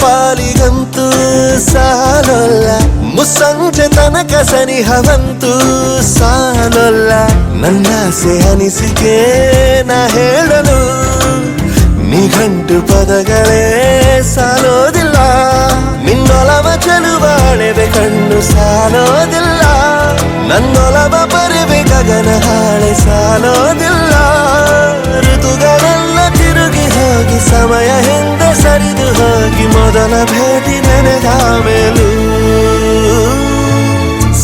ಪಾಲಿಗಂತೂ ಸಾಲೊಲ್ಲ, ಮುಸ್ಸಂಜೆ ತನಕ ಸನಿಹವಂತೂ ಸಾಲೊಲ್ಲ. ನನ್ನಾಸೆ ಅನಿಸಿಕೆ ನಾ ಹೇಳಲು ನಿಘಂಟು ಪದಗಳೇ ಸಾಲೋದಿಲ್ಲ. ನಿನ್ನೊಲವ ಚೆಲುವಾಳೆವೆ ಕಣ್ಣು ಸಾಲೋದಿಲ್ಲ, ನನ್ನೊಲವ ಬರಿವೆ ಗಗನ ಹಾಳೆ ಸಾಲೋದಿಲ್ಲ. ಋತುಗಳೆಲ್ಲ ತಿರುಗಿ ಹೋಗಿ ಸಮಯ ಹಿಂದೆ ಸರಿದು ಹೋಗಿ ಮೊದಲ ಭೇಟಿ ನೆನೆದ ಮೇಲೂ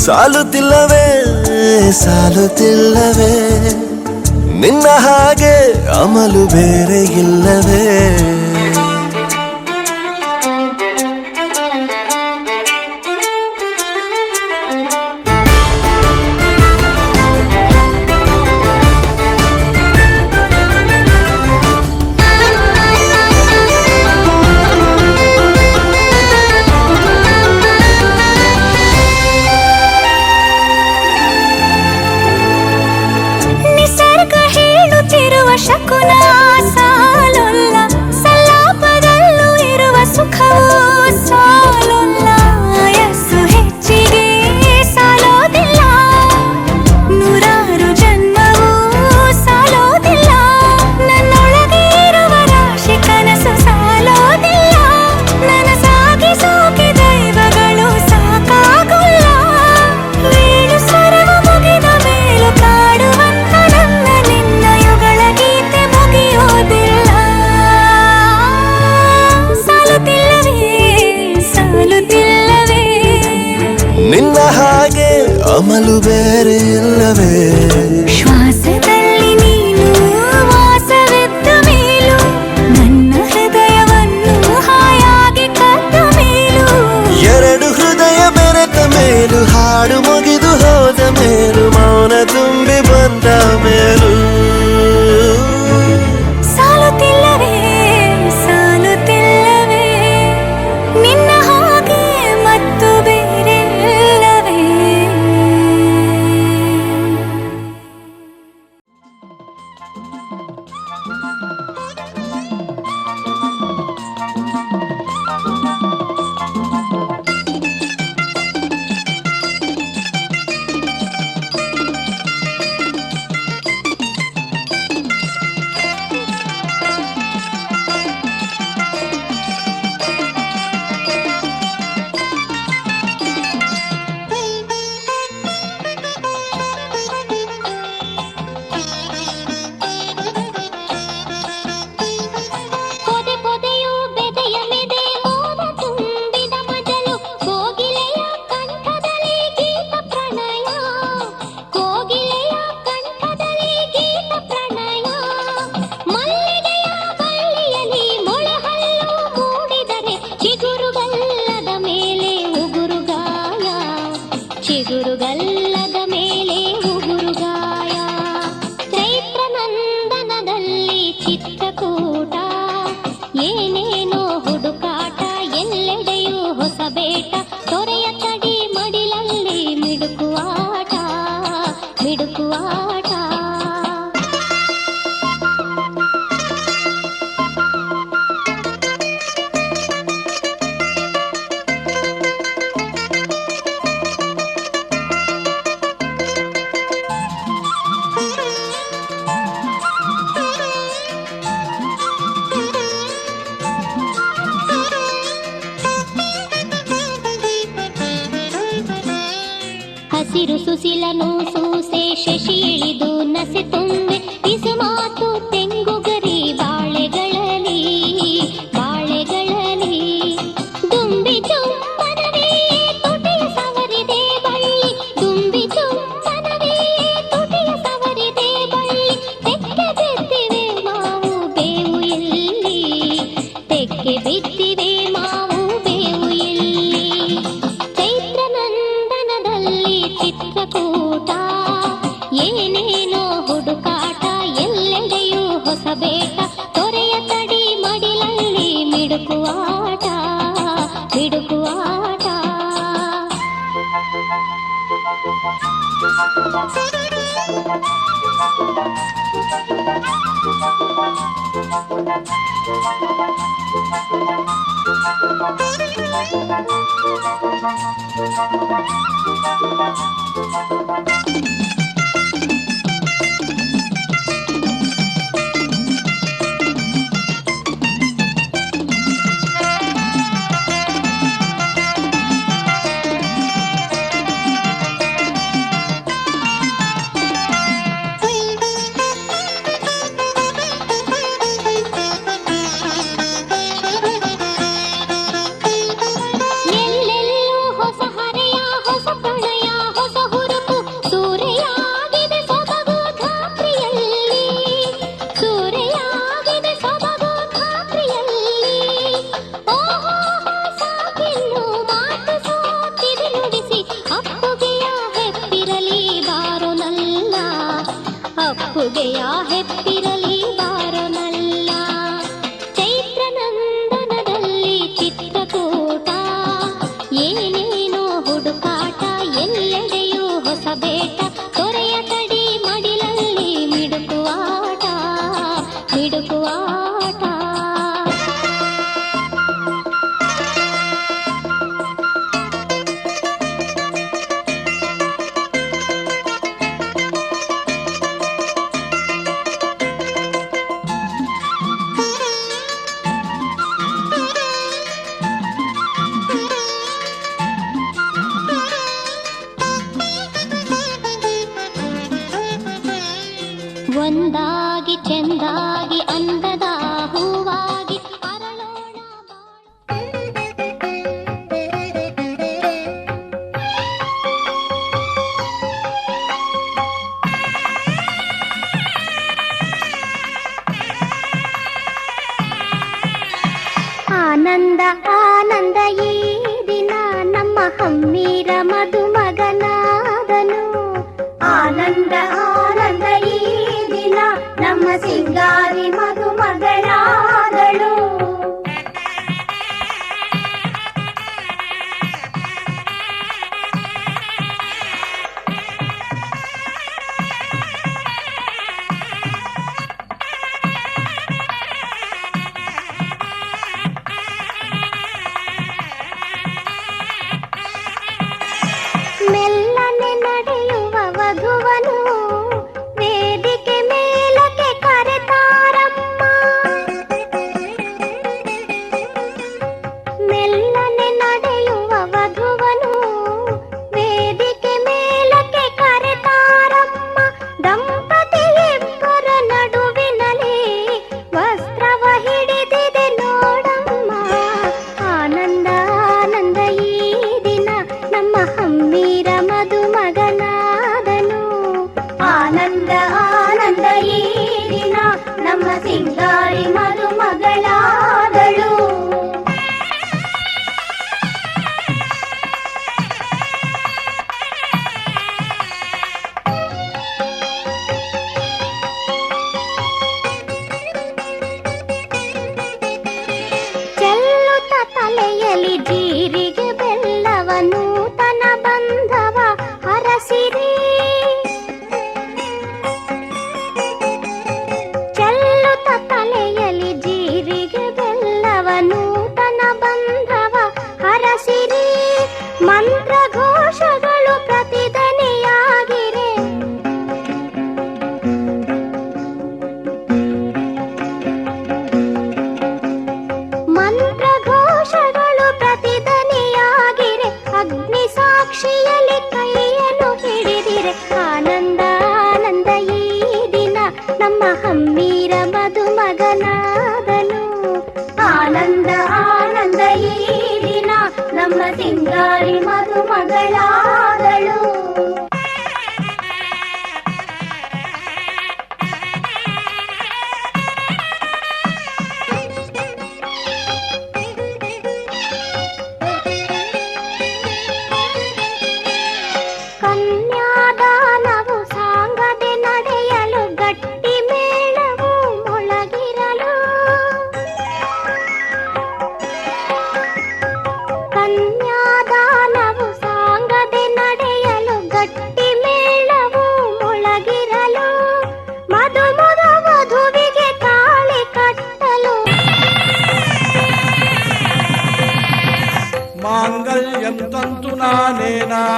ಸಾಲುತ್ತಿಲ್ಲವೇ ಸಾಲುತ್ತಿಲ್ಲವೇ, ನಿನ್ನ ಹಾಗೆ ಅಮಲು ಬೇರೆ ಇಲ್ಲವೇ. ಶಕುನ ಸಾಲೊಲ್ಲ, ಸಲಾಪದಲ್ಲೂ ಇರುವ ಸುಖವೂ ಸಾಲೊಲ್ಲ. ಯಸ್ಸು ಹೆಚ್ಚಿಗೆ ಸಾಲೋದಿಲ್ಲ, ನೂರಾರು ಜನ್ಮವೂ ಸಾಲೋದಿಲ್ಲ. ನನ್ನೊಳಗೆ ಇರುವ ರಾಶಿ ಕನಸು ಸಾಲೋದಿಲ್ಲ, ನನಸಾಗಿ ಸೋಕಿ ದೈವಗಳು ಸಾಕಾಗುಲ್ಲ. ವೀಣು ಸ್ವರವು ಮುಗಿದ ಮೇಲೂ ಕಾಡುವಂತ ನನ್ನ ನಿನ್ನ ಯುಗಳ ಗೀತೆ ಮುಗಿಯೋದಿಲ್ಲ. ಸಾಲುತ್ತಿಲ್ಲವೇ ಸಾಲುತ್ತಿಲ್ಲವೇ, ನಿನ್ನ ಹಾಗೆ ಅಮಲು ಬೇರೆ ಇಲ್ಲವೇ. ಶ್ವಾಸದಲ್ಲಿ ನೀನು ವಾಸವಿದ್ದ ಮೇಲೂ ನನ್ನ ಹೃದಯವನ್ನು ಹಾಯಾಗಿ ಕದ್ದ ಮೇಲೂ, ಎರಡು ಹೃದಯ ಬೆರೆತ ಮೇಲೂ ಹಾಡು ಮುಗಿದು ಹೋದ ಮೇಲೂ ಮೌನ ತುಂಬಿ ಬಂದ ಮೇಲೂ ಸಾಲುತ್ತಿಲ್ಲವೇ ಸಾಲುತ್ತಿಲ್ಲವೇ, ನಿನ್ನ ಹಾಗೆ ಮತ್ತು ಬೇರೆ ಇಲ್ಲವೇ. ಪೊದೆ ಪೊದೆಯು ಬೆದೆಯ ಮೆದೆ ಮೋದ ತುಂಬಿದ ಮಜಲು, ಕೋಗಿಲೆಯ ಕಂಠದಲ್ಲಿ ಗೀತ ಪ್ರಣಯ, ಕೋಗಿಲೆಯ ಕಂಠದಲ್ಲಿ ಗೀತ ಪ್ರಣಯ. ಮಲ್ಲಿಗೆಯ ಬಳ್ಳಿಯಲ್ಲಿ ಮೊಳೆಹಲ್ಲು ಮೂಡಿದರೆ ಚಿಗುರುಗಲ್ಲದ ಮೇಲೆ ಉಗುರುಗಾಯ, ಚಿಗುರುಗಲ್ಲದ ಮೇಲೆ ಉಗುರುಗಾಯ. ಚೈತ್ರ ನಂದನದಲ್ಲಿ ಚಿತ್ರಕೂಟ, ಏನೇನೋ ಹುಡುಕಾಟ, ಎಲ್ಲೆಡೆಯೂ ಹೊಸ ಬೇಟ. ತೊರೆಯ ತಡಿ ಮಡಿಲಲ್ಲಿ ಮಿಡುಕುವಾಟ, ಮಿಡುಕುವಾಟ. ಹಸಿರು ಸುಸಿಲನು ಸೂಸೆ ಶಶಿ ಇಳಿದು ನಸೆ ತುಂಬೆ, ಇಸು ಮಾತು ತೆಂಗುಗರಿ ಬಾಳೆಗಳಲ್ಲಿ, ಬಾಳೆಗಳಲ್ಲಿ. ದುಂಬಿ ಚುಂಬನವೇ ತುಟಿಯ ಸವರಿದೆ ಬಳ್ಳಿ, ದುಂಬಿ ಚುಂಬನವೇ ತುಟಿಯ ಸವರಿದೆ ಬಳ್ಳಿ. ತೆಕ್ಕೆ ಬಿದ್ದಿವೆ ಮಾವು ಬೇವು ಎಲ್ಲಿ, ತೆಕ್ಕೆ ಬಿದ್ದಿವೆ ಮಾವು ಬೇವು ಎಲ್ಲಿ. ಚೈತ್ರ ನಂದನದಲ್ಲಿ ಚಿತ್ರಕೂಟ, ಏನೇನೋ ಹುಡುಕಾಟ, ಎಲ್ಲೆಡೆಯೂ ಹೊಸ ಬೇಟ. ತೊರೆಯ ತಡಿ ಮಡಿಲಲ್ಲಿ ಮಿಡುಕುವಾಟ, ಮಿಡುಕುವಾಟ. ಎಲ್ಲೆಲ್ಲೂ ಹೊಸ ಹರೆಯ ಹೊಸ ಪ್ರಣಯ ಹೊಸ ಹುರುಪು ಸೂರೆಯಾಗಿದೆ ಸೊಬಗು ಧಾತ್ರಿಯಲ್ಲಿ ಸೂರೆಯಾಗಿದೆ ಸೊಬಗು ಧಾತ್ರಿಯಲ್ಲಿ ಓಹೋ ಸಾಕಿನ್ನು ಮಾತು ಸೋತಿದೆ ನುಡಿಸಿ ಅಪ್ಪುಗೆಯ ಹೆಪ್ಪಿರಲಿ ಬಾರೊನಲ್ಲ ಅಪ್ಪುಗೆಯ ಹೆಪ್ಪಿರಲಿ ಬಾರೊನಲ್ಲ ಚೈತ್ರ ನಂದನದಲ್ಲಿ ಚಿತ್ರಕೂಟ ಏನೇನೋ ಹುಡುಕಾಟ ಎಲ್ಲೆಡೆಯೂ ಹೊಸ ಬೇಟ ತೊರೆಯ ತಡಿ ಮಡಿಲಲ್ಲಿ ಮಿಡುಕುವಾಟ ಮಿಡುಕುವಾಟ ಒಂದಾಗಿ ಚೆಂದಾಗಿ ಅಂದದ ಹೂವಾಗಿ ಅರಳೋಣ ಆನಂದ ಆನಂದ ಈ ದಿನ ನಮ್ಮ ಹಮ್ಮೀರ ಮದುಮಗನಾದನು ಆನಂದ ಆನಂದ ಈ ದಿನ ನಮ್ಮ ಸಿಂಗಾರಿ ಮದುಮಗಳಾದಳು ಮೆಲ್ಲನೆ ನಡೆಯುವ ವಧುವನು ವೇದಿಕೆ ಮೇಲಕ್ಕೆ ಕರೆತಾರಮ್ಮ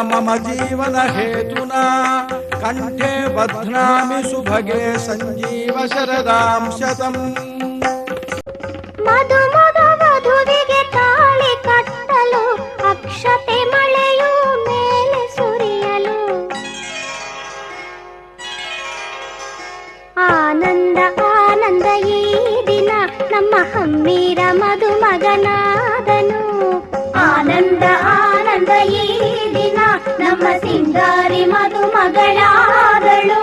मम जीवन हेतुना कंठे बध्नामि सुभगे संजीव शरदां शतम् ಮಧು ಮಧು ವಧುವಿಗೆ ತಾಳಿ ಕಟ್ಟಲು ಅಕ್ಷತೆ ಮಳೆಯು ಮೇಲೆ ಸುರಿಯಲು ಆನಂದ ಆನಂದ ಈ ದಿನ ನಮ್ಮ ಹಮ್ಮೀರ ಮಧುಮಗನಾದನು ಆನಂದ ಆನಂದ ಈ ದಿನ ನಮ್ಮ ಸಿಂಗಾರಿ ಮಧುಮಗಳಾದಳು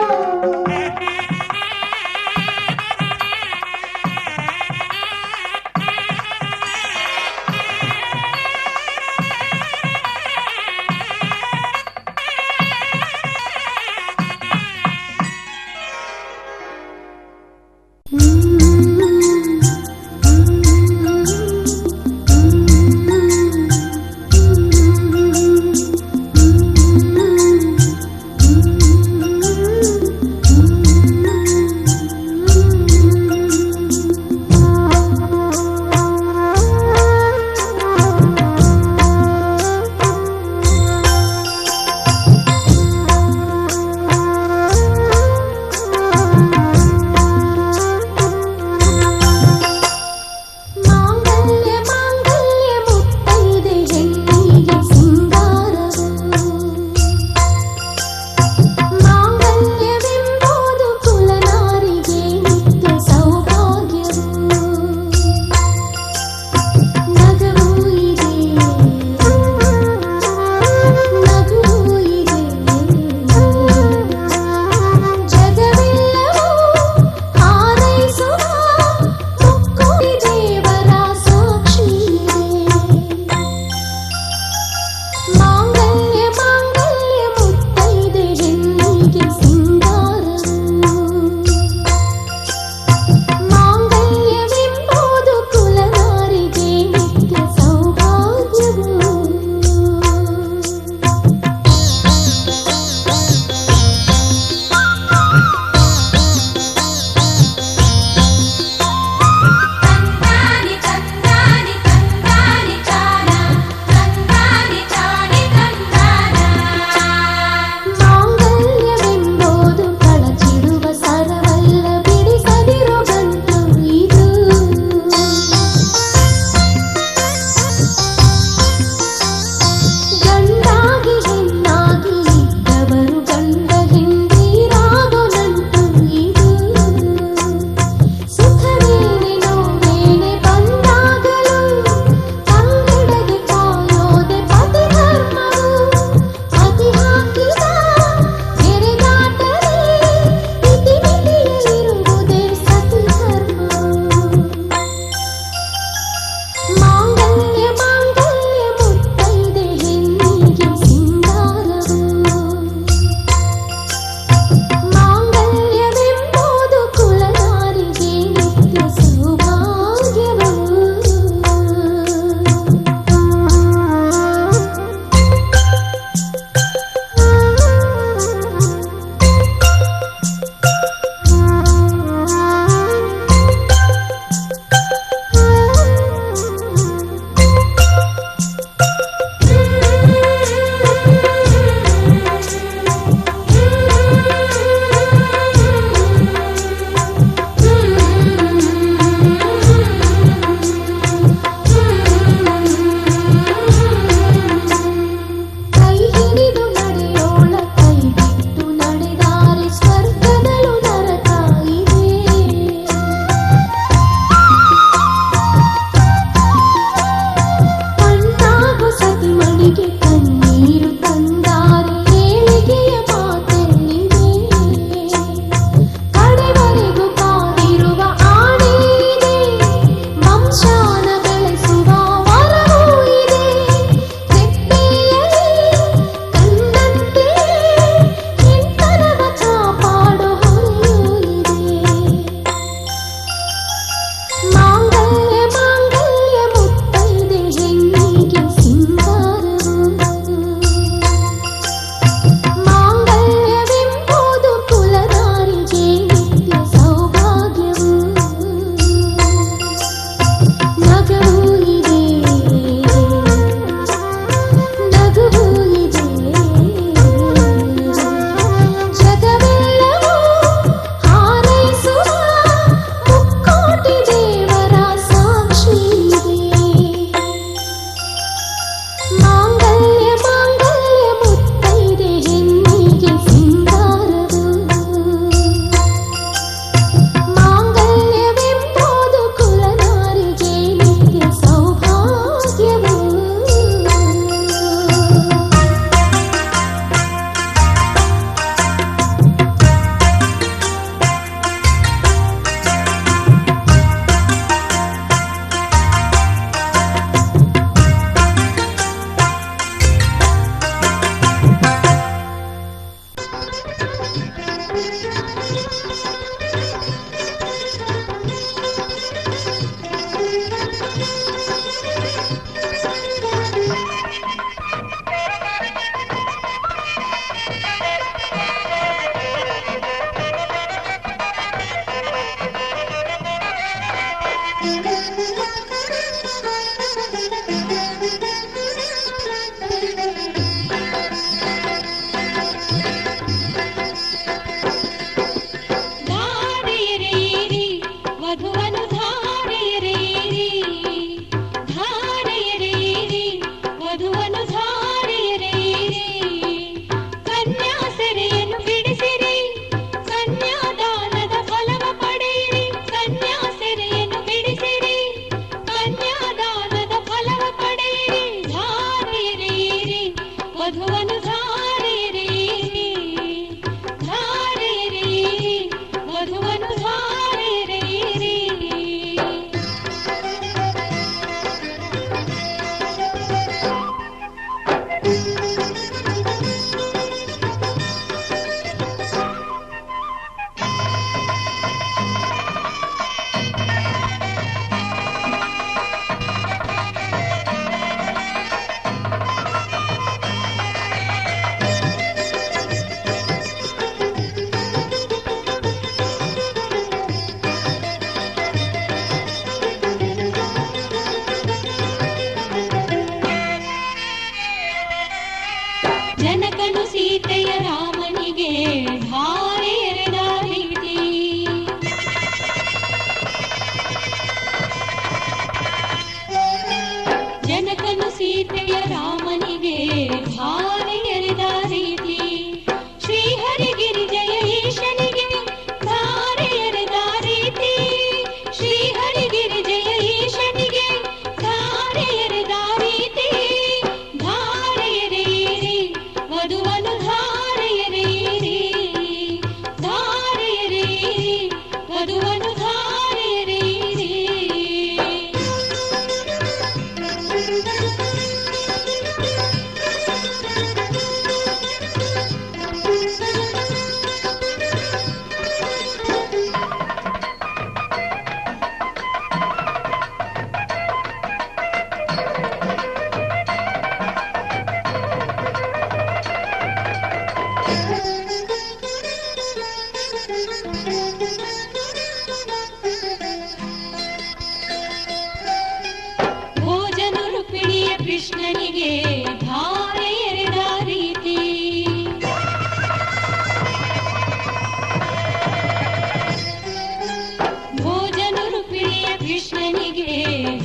ಕೃಷ್ಣನಿಗೆ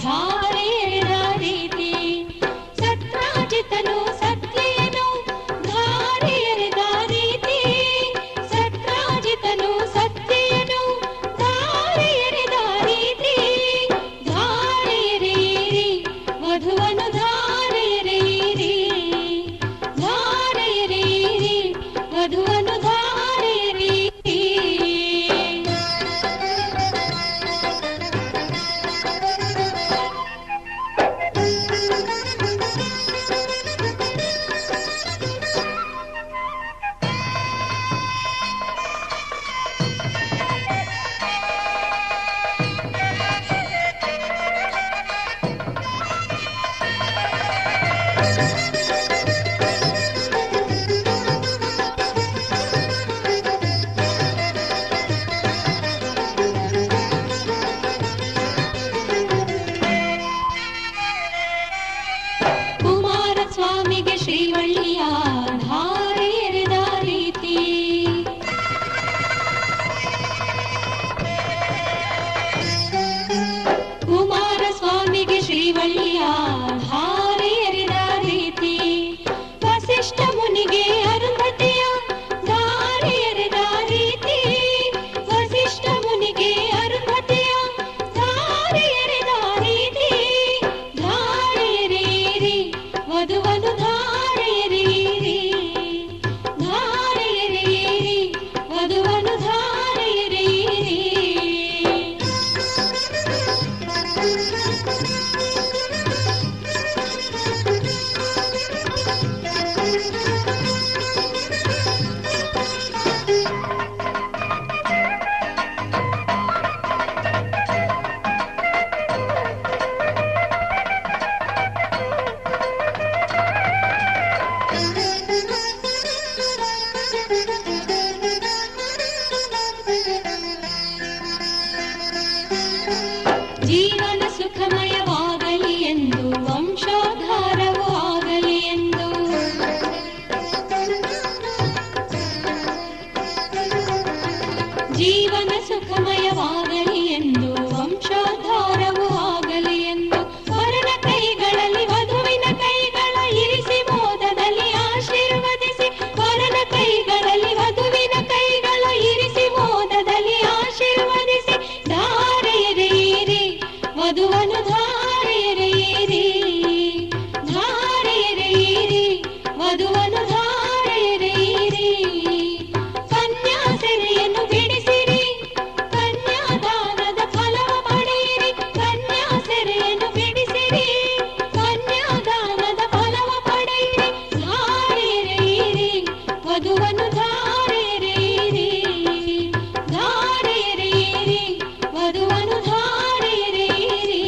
ಧಾರೆ ಎರೆದ ರೀತಿ ಸತ್ರಾಜಿತನು ಸತ್ಯೆಯನು ಧಾರೆ ಎರೆದ ರೀತಿ ಸತ್ರಾಜಿತನು ಸತ್ಯೆಯನು ಧಾರೆ ಎರೆದ ರೀತಿ ಧಾರೆ ಎರೆಯಿರಿ ವಧುವನ್ನು ಧಾರೆ ಎರೆಯಿರಿ ಧಾರೆ ಎರೆಯಿರಿ ವಧುವನ್ನು ಧಾರೆ ಎರೆಯಿರಿ. ಕುಮಾರಸ್ವಾಮಿಗೆ ಶ್ರೀವಳ್ಳಿಯ ಧಾರೆ ಎರೆದ ರೀತಿ ಕುಮಾರಸ್ವಾಮಿಗೆ ಶ್ರೀವಳ್ಳಿಯ ಧಾರೆ ಎರೆದ ರೀತಿ ವಸಿಷ್ಠ ಮುನಿಗೆ ಅರುಂಧತಿಯ ಧಾರೆ ಎರೆದ ರೀತಿ ವಸಿಷ್ಠ ಮುನಿಗೆ ಅರುಂಧತಿಯ ಧಾರೆ ಎರೆದ ರೀತಿ ಧಾರೆ ಎರೆಯಿರಿ ವಧುವನ್ನು ಧಾರೆ ಎರೆಯಿರಿ ಧಾರೆ ಎರೆಯಿರಿ ವಧುವನ್ನು ಧಾರೆ ಎರೆಯಿರಿ. ಜೀವನ ಸುಖಮಯವಾಗಲಿ ಎಂದು ವಂಶೋದ್ಧಾರವೂ ಆಗಲಿ ಎಂದು ಜೀವನ ಸುಖಮಯವಾಗಲಿ ಎಂದು ವಂಶೋದ್ಧಾರವೂ ಆಗಲಿ ಎಂದು ವರನ ಕೈಗಳಲ್ಲಿ ವಧುವಿನ ಕೈಗಳ ಇರಿಸಿ ಮೋದದಲ್ಲಿ ಆಶೀರ್ವದಿಸಿ ವರನ ಕೈಗಳಲ್ಲಿ ವಧುವಿನ ಕೈಗಳ ಇರಿಸಿ ಮೋದದಲ್ಲಿ ಆಶೀರ್ವದಿಸಿ ಧಾರೆ ಎರೆಯಿರಿ ವಧುವನ್ನು ಧಾರೆ ಎರೆಯಿರಿ ಧಾರೆ ಎರೆಯಿರಿ ವಧುವನ್ನು ಧಾರೆ ಎರೆಯಿರಿ. ಕನ್ಯಾ ಸೆರೆಯನ್ನು ಬಿಡಿಸಿರಿ ಕನ್ಯಾದಾನದ ಫಲವ ಪಡೆಯಿರಿ ಕನ್ಯಾ ಸೆರೆಯನ್ನು ಬಿಡಿಸಿರಿ ಕನ್ಯಾದಾನದ ಫಲವ ಪಡೆಯಿರಿ ಧಾರೆ ಎರೆಯಿರಿ ವಧುವನ್ನು ಧಾರೆ ಎರೆಯಿರಿ ಧಾರೆ ಎರೆಯಿರಿ ವಧುವನ್ನು ಧಾರೆ ಎರೆಯಿರಿ.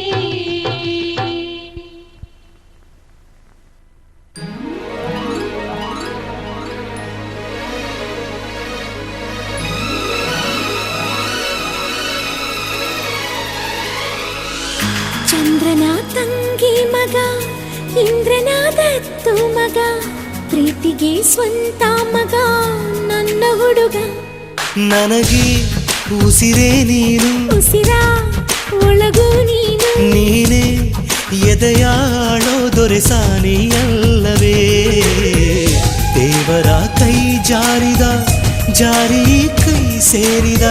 ಚಂದ್ರನ ತಂಗಿ ಮಗ ಇಂದ್ರನ ದತ್ತು ಮಗ ಪ್ರೀತಿಗೆ ಸ್ವಂತ ಮಗ ನನ್ನ ಹುಡುಗ ನನಗೆ ಉಸಿರೇ ನೀನು ಉಸಿರ ಒಳಗು ನೀನು ನೀನೇ ಎದೆಯಾಳೋ ದೊರೆಸಾನಿಯಲ್ಲವೇ ದೇವರ ಕೈ ಜಾರಿದ ಜಾರಿ ಕೈ ಸೇರಿದ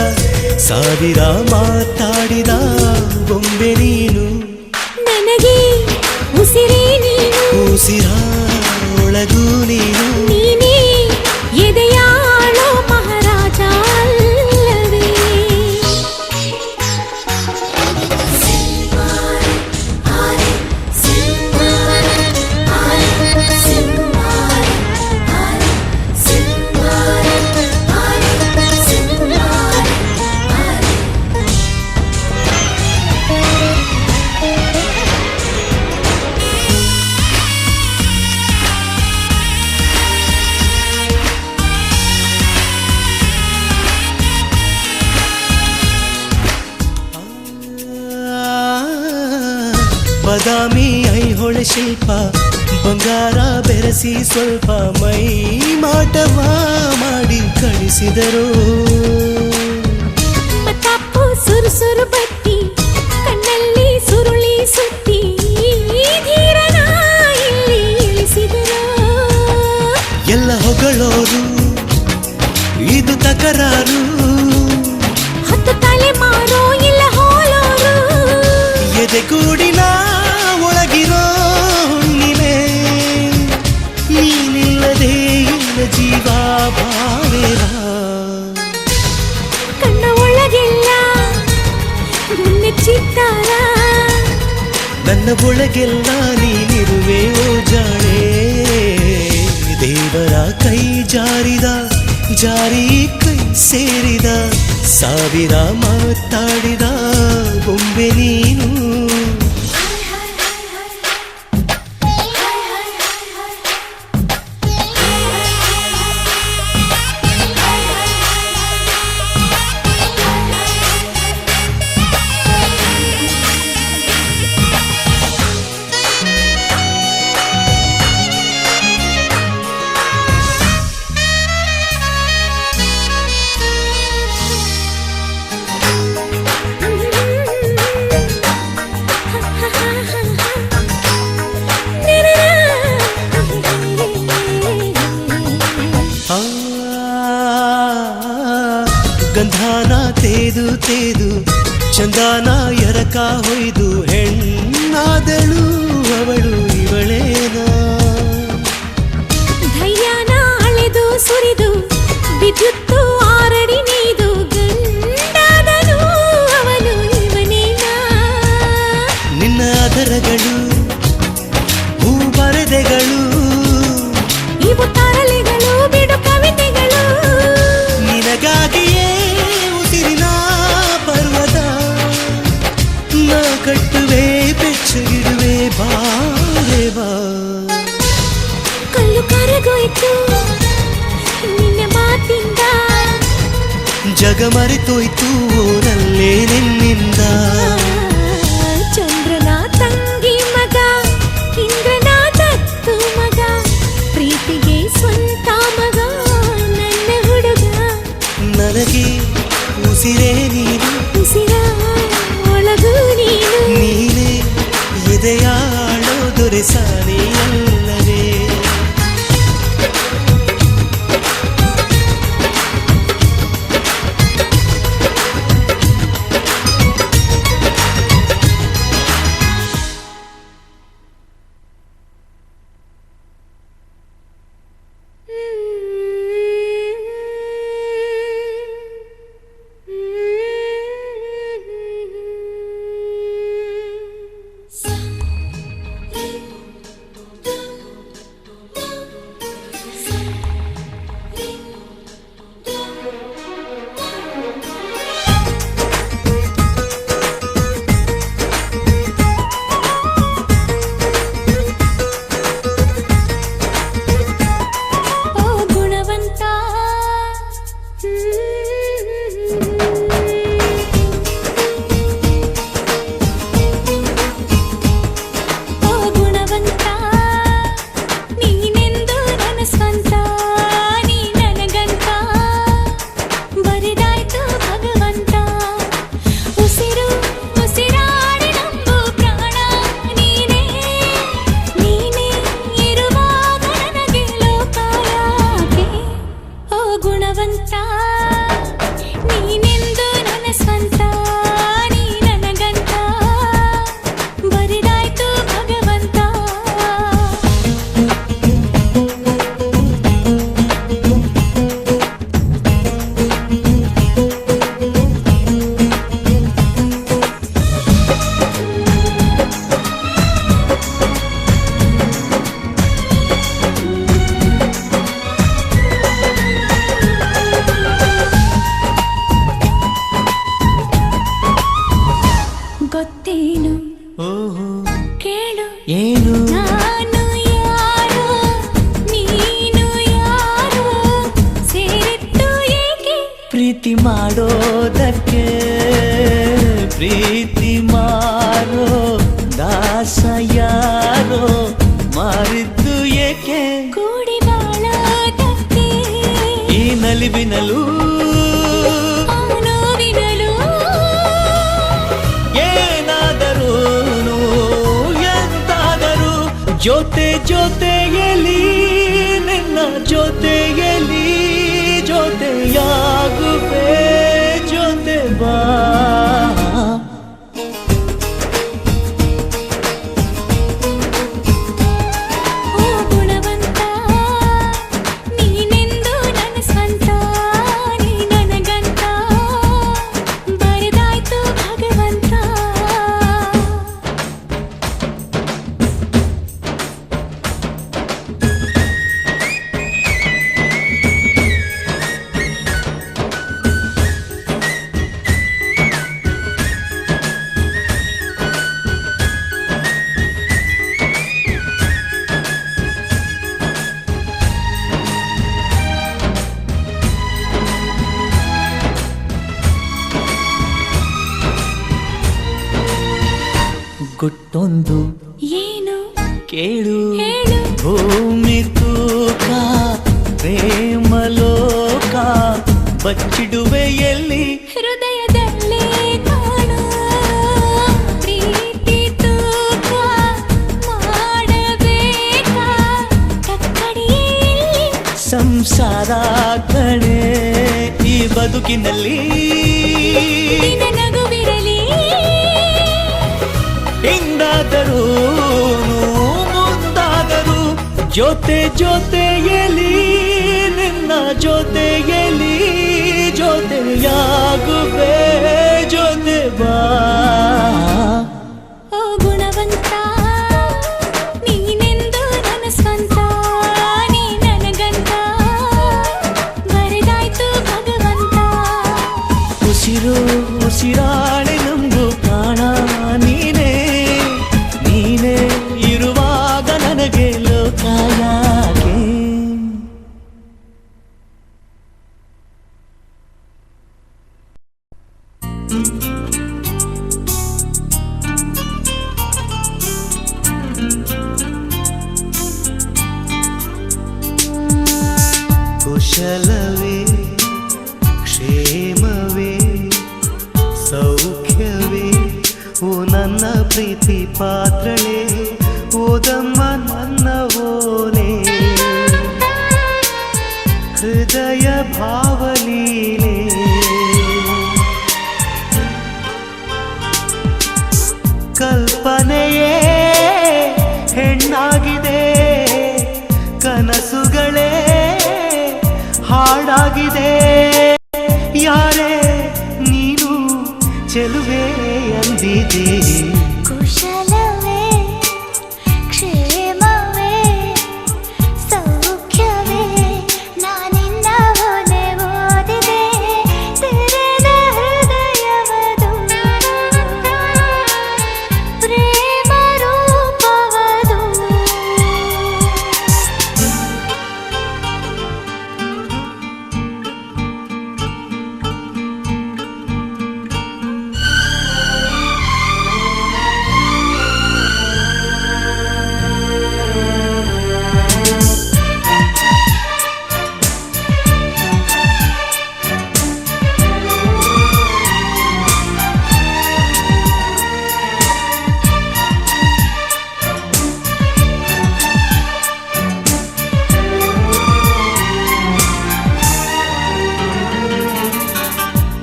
ಸಾವಿರ ಮಾತಾಡಿದ ಬೊಂಬೆ ನೀನು ನನಗೆ ಉಸಿರೇ ನೀನು ಉಸಿರ ಒಳಗೂ ನೀನು ನೀನೇ ಎದೆಯಾಳೋ ಮಹಾರಾಜ ಅಲ್ಲವೇ. ಬಾದಾಮಿ ಐಹೊಳೆ ಶಿಲ್ಪ ಬಂಗಾರ ಬೆರೆಸಿ ಸ್ವಲ್ಪ ಮೈ ಮಾಟವ ಮಾಡಿ ಕಳಿಸಿದರು. ಮತ್ತಾಪು ಸುರು ಸುರು ಬತ್ತಿ ಕಣ್ಣಲ್ಲಿ ಎದೆಗೂಡಿನ ಒಳಗಿರೋ ಹುಣ್ಣಿಮೆ ನೀನಿಲ್ಲದೆ ಇಲ್ಲ ಜೀವ ಭಾವೇರ ಕಣ್ಣ ಒಳಗೆಲ್ಲ ಗುನ್ನೆ ಚಿತ್ತಾರ ನನ್ನ ಒಳಗೆಲ್ಲ ನೀನಿರುವೆ ಓ ಜಾಣೆ ದೇವರ ಕೈ ಜಾರಿದ ಜಾರಿ ಕೈ ಸೇರಿದ ಸಾವಿರ ಮಾತಾಡಿದ ಬೊಂಬೆ ನೀನು ಗಂಧಾನ ತೇದು ತೇದು ಚಂದಾನ ಎರಕ ಹೊಯ್ದು ಹೆಣ್ಣಾದಳು ಅವಳು ಇವಳೇನ ಧೈರ್ಯನ ಅಳೆದು ಸುರಿದು ವಿದ್ಯುತ್ತು ಆರಡಿ ನೀದು ಗಂಡಾದನು ಅವನು ಇವನೇನ ನಿನ್ನ ಅದರಗಳು ಹೂ ಬರೆದೆಗಳು ಇವು ತರಲೆಗಳು ಬಿಡು ಕವಿತೆಗಳು ನಿನಗಾಗಿಯೇ ಉಸಿರಿನ ಪರ್ವತ ನಾ ಕಟ್ಟುವೆ ಬೆಚ್ಚಗಿಡುವೆ ಬಾರೆ ಬಾ ಕಲ್ಲು ಕರಗೋಯ್ತು ನಿನ್ನ ಮಾತಿಂದ ಜಗ ಮರೆತೋಯ್ತು ಓರಲ್ಲೇ ನಿನ್ನಿಂದ ಚಂದ್ರನ ತಂಗಿ ಮಗ ಇಂದ್ರನ ದತ್ತು ಮಗ ಪ್ರೀತಿಗೆ ಸ್ವಂತ ಮಗ ನನ್ನ ಹುಡುಗ ನನಗೆ ಉಸಿರೇ ನೀನು ಉಸಿರ ಒಳಗು ನೀನು ನೀನೇ ಎದೆಯಾಳೋ ದೊರೆಸಾನೆಯಲ್ಲವೇ ಪ್ರೀತಿ ಮಾಡೋದಕ್ಕೆ ಪ್ರೀತಿ ಮಾರೋ ದಾಸ ಯಾರೋ ಮಾರಿದ್ದು ಏಕೆ ಕೂಡಿ ಬಾಳೋದಕ್ಕೆ ಈ ನಲಿವಿನಲು ಆ ನೋವಿನಲು ಏನಾದರೂ ಎಂತಾದರೂ ಜೊತೆ ಜೊತೆಯಲ್ಲಿ ನಿನ್ನ ಜೊತೆಯಲ್ಲಿ ಜೊತೆಯಾಗುವೆ ಜೊತೆ ಬಾ ಗುಟ್ಟೊಂದು ಏನು ಕೇಳು ಹೇಳು ಭೂಮಿ ತೂಕ ಪ್ರೇಮಲೋಕ ಬಚ್ಚಿಡುವೆ ಎಲ್ಲಿ ಹೃದಯದಲ್ಲಿ ಕಾಣೋ ಪ್ರೀತಿ ತೂಕ ಮಾಡಬೇಕಾ ಕಕ್ಕಡಿಯಲ್ಲಿ ಸಂಸಾರ ಕಣೆ ಈ ಬದುಕಿನಲ್ಲಿ ನಿನ್ನ ನಗುವಿರಲಿ ಹಿಂದಾದರೂ ಮುಂದಾದರೂ ಜೊತೆ ಜೊತೆಯಲಿ ನಿನ್ನ ಜೊತೆಯಲಿ ಜೊತೆಯಾಗುವೆ ಜೊತೆ ಬಾ ಓ ಗುಣವಂತ ನೀನೆಂದು ನನ್ನ ಸ್ವಂತ ನೀ ನನಗಂತ ಬರೆದಾಯ್ತು ಭಗವಂತ ಉಸಿರು ಉಸಿರಾಳೆ ನಮ್ದು ಪ್ರಾಣ ನೀನೇ ನೀನೇ ಇರುವಾಗ ನನಗೆ ಲೋಕ ಯಾಕೆ ಕುಶಲವೇ ಕ್ಷೇಮವೇ ಸೌಖ್ಯವೇ ಓ ನನ್ನ ಪ್ರೀತಿ ಪಾತ್ರಳೆ ಓದಮ್ಮ ನನ್ನ ಓಲೆ ಹೃದಯ ಭಾವಲೀಲೆ ಕಲ್ಪನೆಯೇ ಹೆಣ್ಣಾಗಿದೆ ಕನಸುಗಳೇ ಹಾಡಾಗಿದೆ ಯಾರೇ ನೀನು ಚೆಲುವೆ ಅಂದಿದೆ ಕುಶಲವೇ ಕ್ಷೇಮವೇ ಸೌಖ್ಯವೇ ನಾನಿನ್ನ ಓದೆ ಓದಿದೆ ತೆರೆದ ಹೃದಯವದು ಪ್ರೇಮ ರೂಪವದು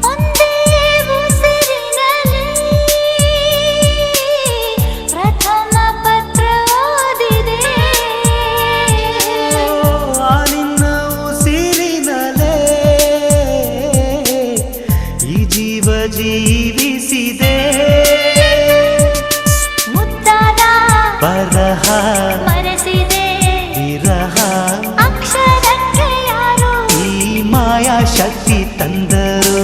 ಒಂದೇ ಉಸಿರಿನಲ್ಲಿ ಪ್ರಥಮ ಪತ್ರ ಓದಿದೆ ಆ ನಿನ್ನ ಉಸಿರಿನಲೇ ಈ ಜೀವ ಜೀವಿಸಿದೆ ಮುದ್ದಾದ ಬರಹ ಮರೆಸಿದೆ ವಿರಹ ಅಕ್ಷರಕ್ಕೆ ಯಾರು ಈ ಮಾಯಾ ಶಕ್ತಿ ತಂದರು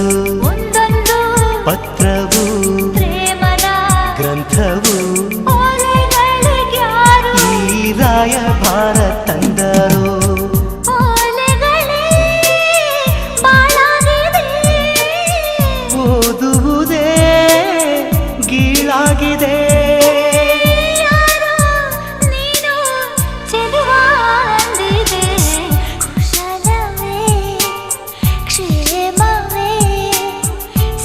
ಒಂದೊಂದು ಪತ್ರವು ಪ್ರೇಮದ ಗ್ರಂಥವು ಓಲೆಗಳಿಗ್ಯಾರು ಈ ರಾಯಭಾರ ತಂದರು ಓಲೆಗಳೇ ಬಾಳಾಗಿದೆ ಓದುವುದೇ ಗೀಳಾಗಿದೆ ಯಾರೋ ನೀನು ಚೆಲುವ ಅಂದಿದೆ ಕುಶಲವೇ ಕ್ಷೇಮವೇ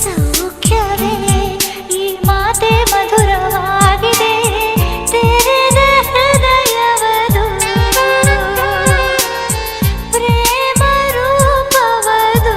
ಸೌಖ್ಯವೇ ಈ ಮಾತೆ ಮಧುರವಾಗಿದೆ ತೆರೆದ ಹೃದಯವದು ಪ್ರೇಮ ರೂಪವದು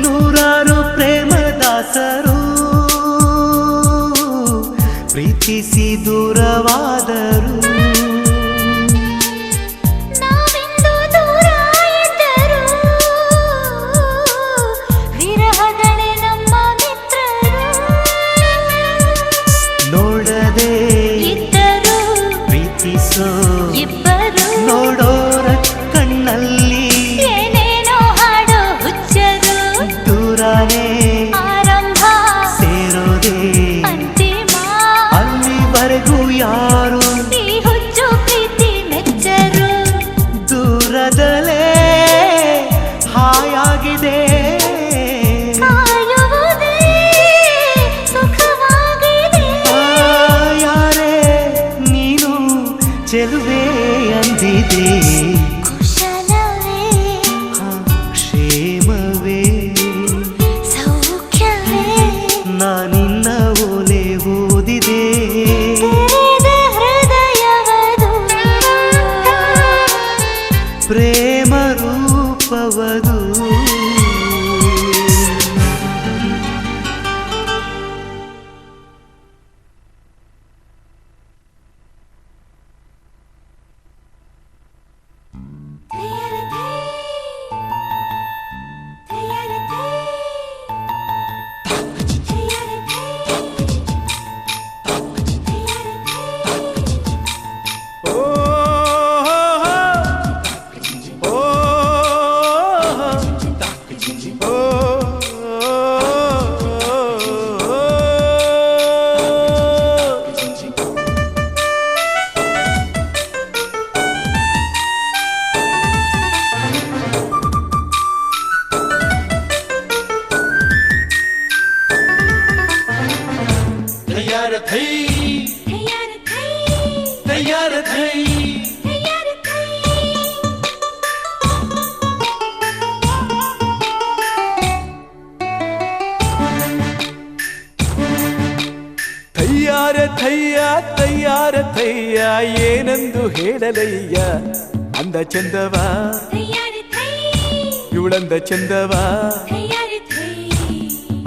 ನೂರಾರು ಪ್ರೇಮದಾಸರು ಪ್ರೀತಿಸಿ ದೂರವಾದರು ನಾವಿಂದು ದೂರ ಇದ್ದರು ವಿರಹಗಳೇ ನಮ್ಮ ಮಿತ್ರರು ನೋಡದೆ ಹೇಗಿದೆ ಕುಶಲವೇ ಕ್ಷೇಮವೇ ಸೌಖ್ಯವೇ ನಾನಿನ್ನ ಓಲೆ ಓದಿದೆ ತೆರೆದ ಹೃದಯವದು ಪ್ರೇಮ ರೂಪವದು ತಯ್ಯಾರ ಥಯ್ಯ ಏನೆಂದು ಹೇಳಲಯ್ಯ ಅಂದ ಚಂದವ ಇವಳಂದ ಚಂದವ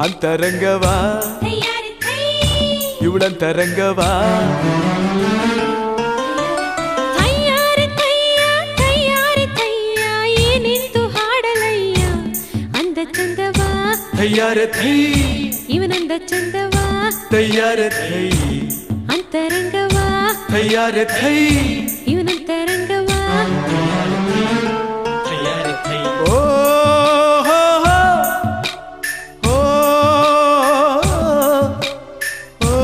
ಅಂತರಂಗವ ಇವಳಂತರಂಗವ ಏನೆಂದು ಹಾಡಲಯ್ಯ ಅಂದ ಚಂದವ ತಯ್ಯಾರ ಥೈ ಇವನಂದ ಚಂದವ ತಯ್ಯಾರ ಥೈ ಅಂತರಂಗವ ತಯ್ಯಾರ ಥೈ ಇವನಂತರಂಗವ ಓ ಹೋ ಹೋ ಓ ಓ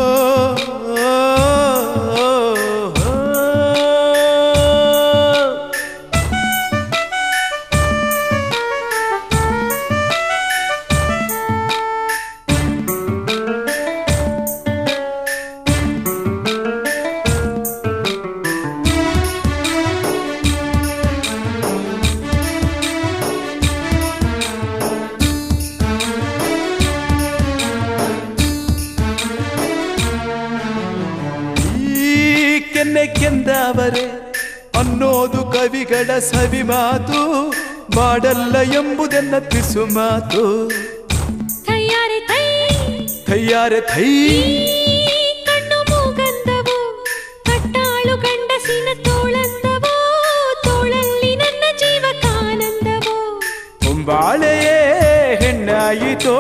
ಕೆಂದವರೆ ಅನ್ನೋದು ಕವಿಗಳ ಸವಿ ಮಾತು ಮಾಡಲ್ಲ ಎಂಬುದನ್ನ ತಿಸು ಮಾತು ತಯ್ಯಾರ ಥೈ ಕಣ್ಣು ಮೂಗಂದವು ಕಟ್ಟಾಳು ಗಂಡಸಿನ ತೋಳಂದವೋ ತೋಳಲ್ಲಿ ನನ್ನ ಜೀವಕಾನಂದವೋ ಹೊಂಬಾಳೆಯೇ ಹೆಣ್ಣಾಯಿತೋ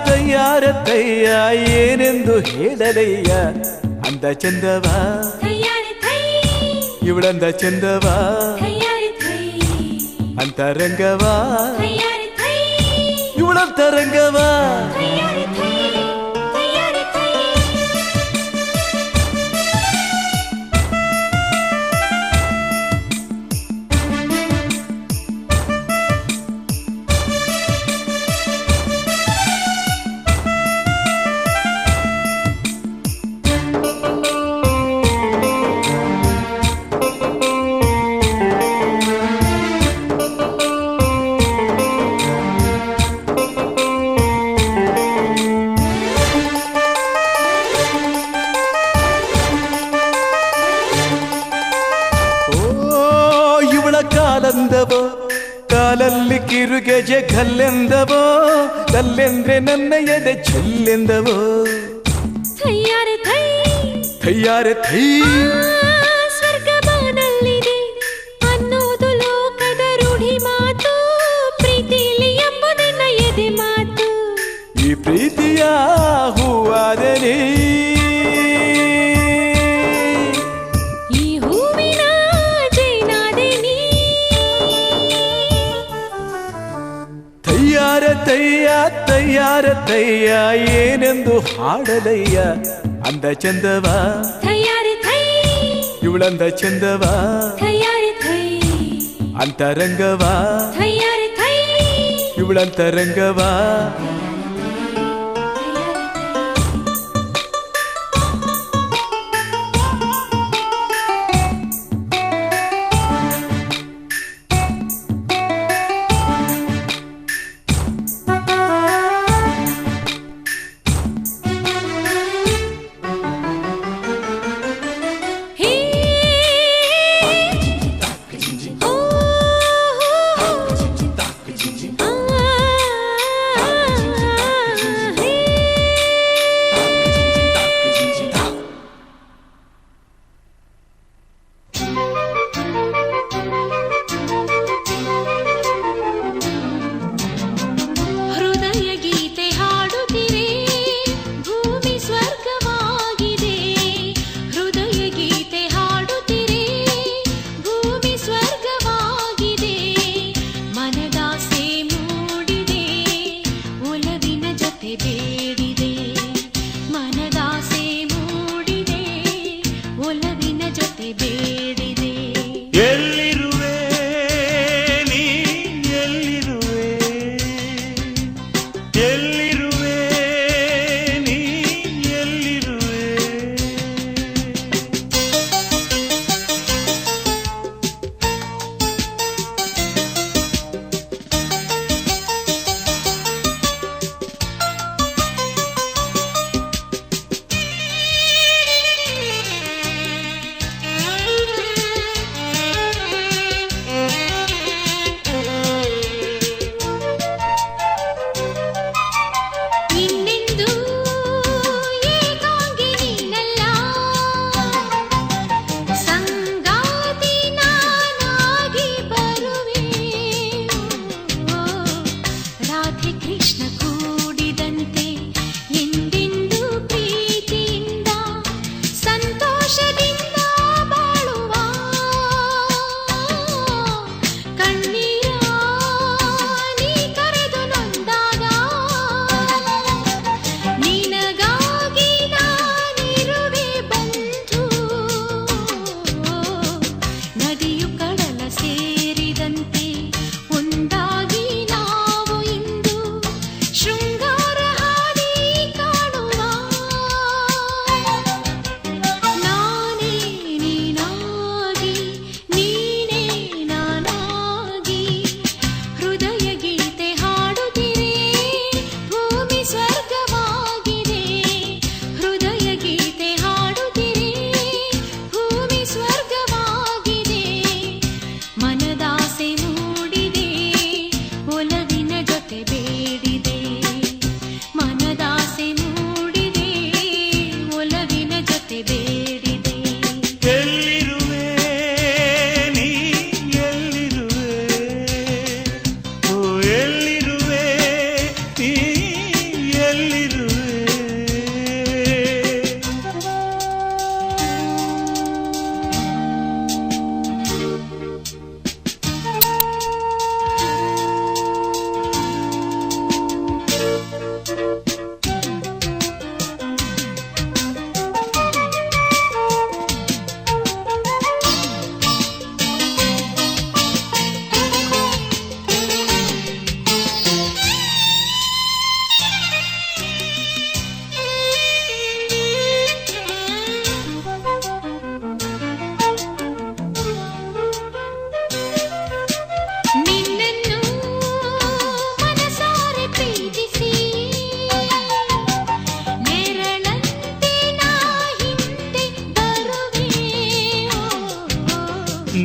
ತಯ್ಯಾರ ತಯ್ಯ ಏನೆಂದು ಹೇಳಲಯ್ಯ ಅಂದ ಚಂದವ ಇವಳಂದ ಚಂದವ ಅಂತರಂಗವ ಇವಳಂತರಂಗವ ಕಾಲಂದವೋ ಕಾಲಲ್ಲಿ ಕಿರುಗೆಜೆ ಕಲ್ಲೆಂದವೋ ಕಲ್ಲೆಂದ್ರೆ ನನ್ನ ಎದೆ ಚೆಲ್ಲೆಂದವೋ ತಯ್ಯಾರ ಥೈ ಸ್ವರ್ಗವನಲ್ಲಿದೆ ಅನ್ನೋದು ಲೋಕದ ರೂಢಿ ಮಾತು ಪ್ರೀತಿಲಿ ಎಂಬುದನ್ನ ಎದೆ ಮಾತು ಈ ಪ್ರೀತಿಯ ಹೂವಾದರೆ ತಯ್ಯಾರ ತಯ್ಯ ಏನೆಂದು ಹಾಡಲಯ್ಯ ಅಂದ ಚಂದವ ಇವಳಂದ ಚಂದವ ಅಂತರಂಗವ ಇವಳಂತರಂಗವ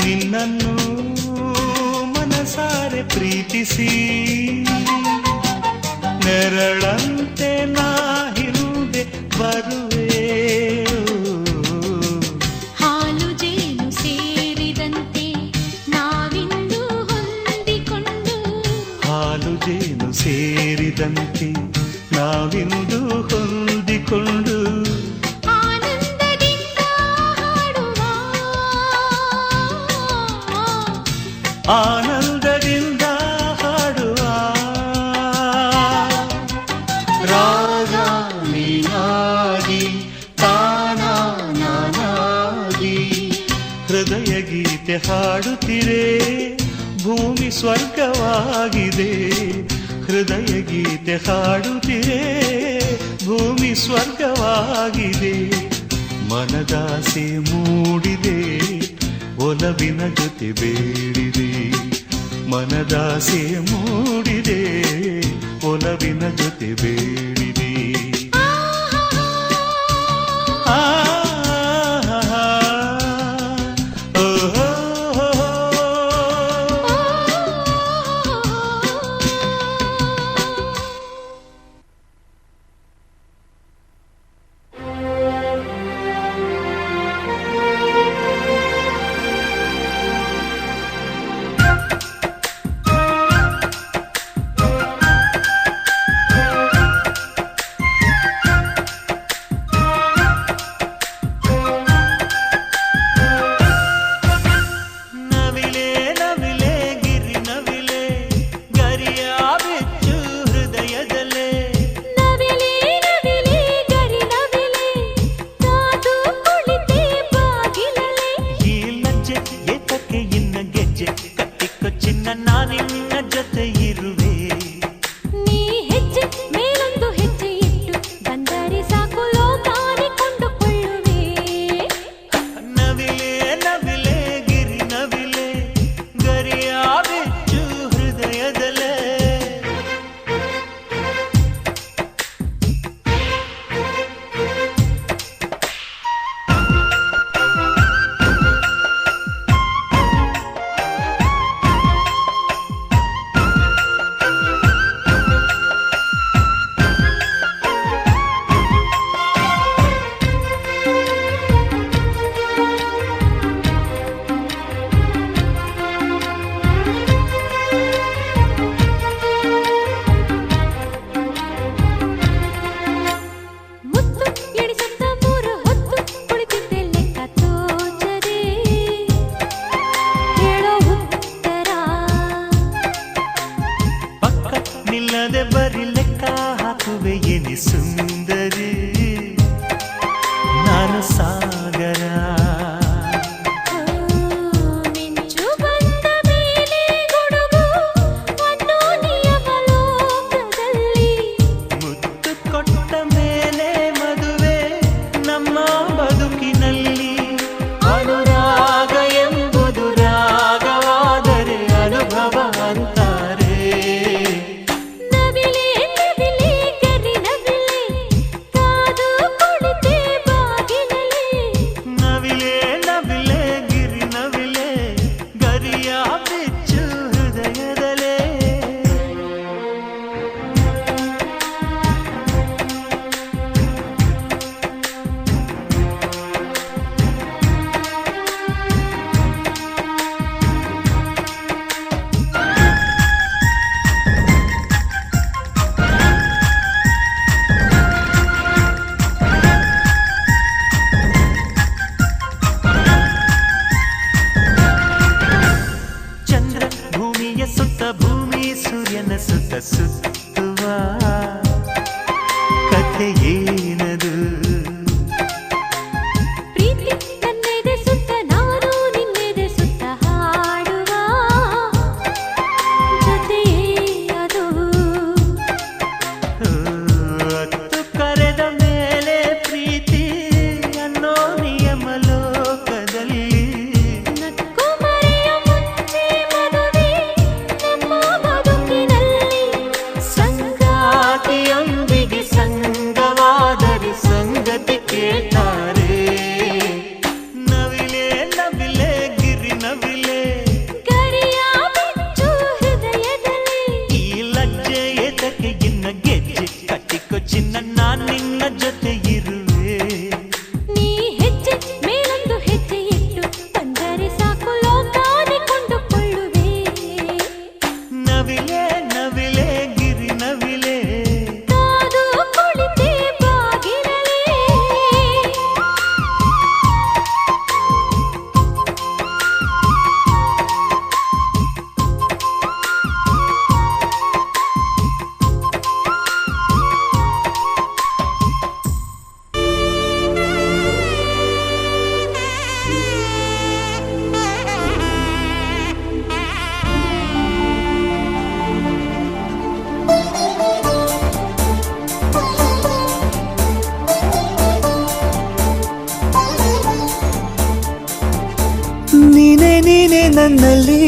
ನಿನ್ನನ್ನು ಮನಸಾರೆ ಪ್ರೀತಿಸಿ ನೆರಳಂತೆ ನಾ ಹಿಂದೆ ಬರುವೆ. ಹಾಲು ಜೇನು ಸೇರಿದಂತೆ ನಾವಿಂದು ಹೊಂದಿಕೊಂಡು, ಹಾಲು ಜೇನು ಸೇರಿದಂತೆ ನಾವಿಂದು ಹೊಂದಿಕೊಂಡು ಆನಂದದಿಂದ ಹಾಡುವ ರಾಗ ನೀನಾಗಿ ತಾನ ನಾನಾಗಿ ಹೃದಯ ಗೀತೆ ಹಾಡುತ್ತಿರೆ ಭೂಮಿ ಸ್ವರ್ಗವಾಗಿದೆ. ಹೃದಯ ಗೀತೆ ಹಾಡುತ್ತಿರೆ ಭೂಮಿ ಸ್ವರ್ಗವಾಗಿದೆ ಮನದಾಸೆ ಮೂಡಿದೆ ಒಲವಿನ ಜೊತೆ ಬೇಡಿದೆ ಮನದಾಸೆ ಮೂಡಿದೆ ಒಲವಿನ ಜೊತೆ ಬೇಡಿದೆ ನನ್ನಲ್ಲಿ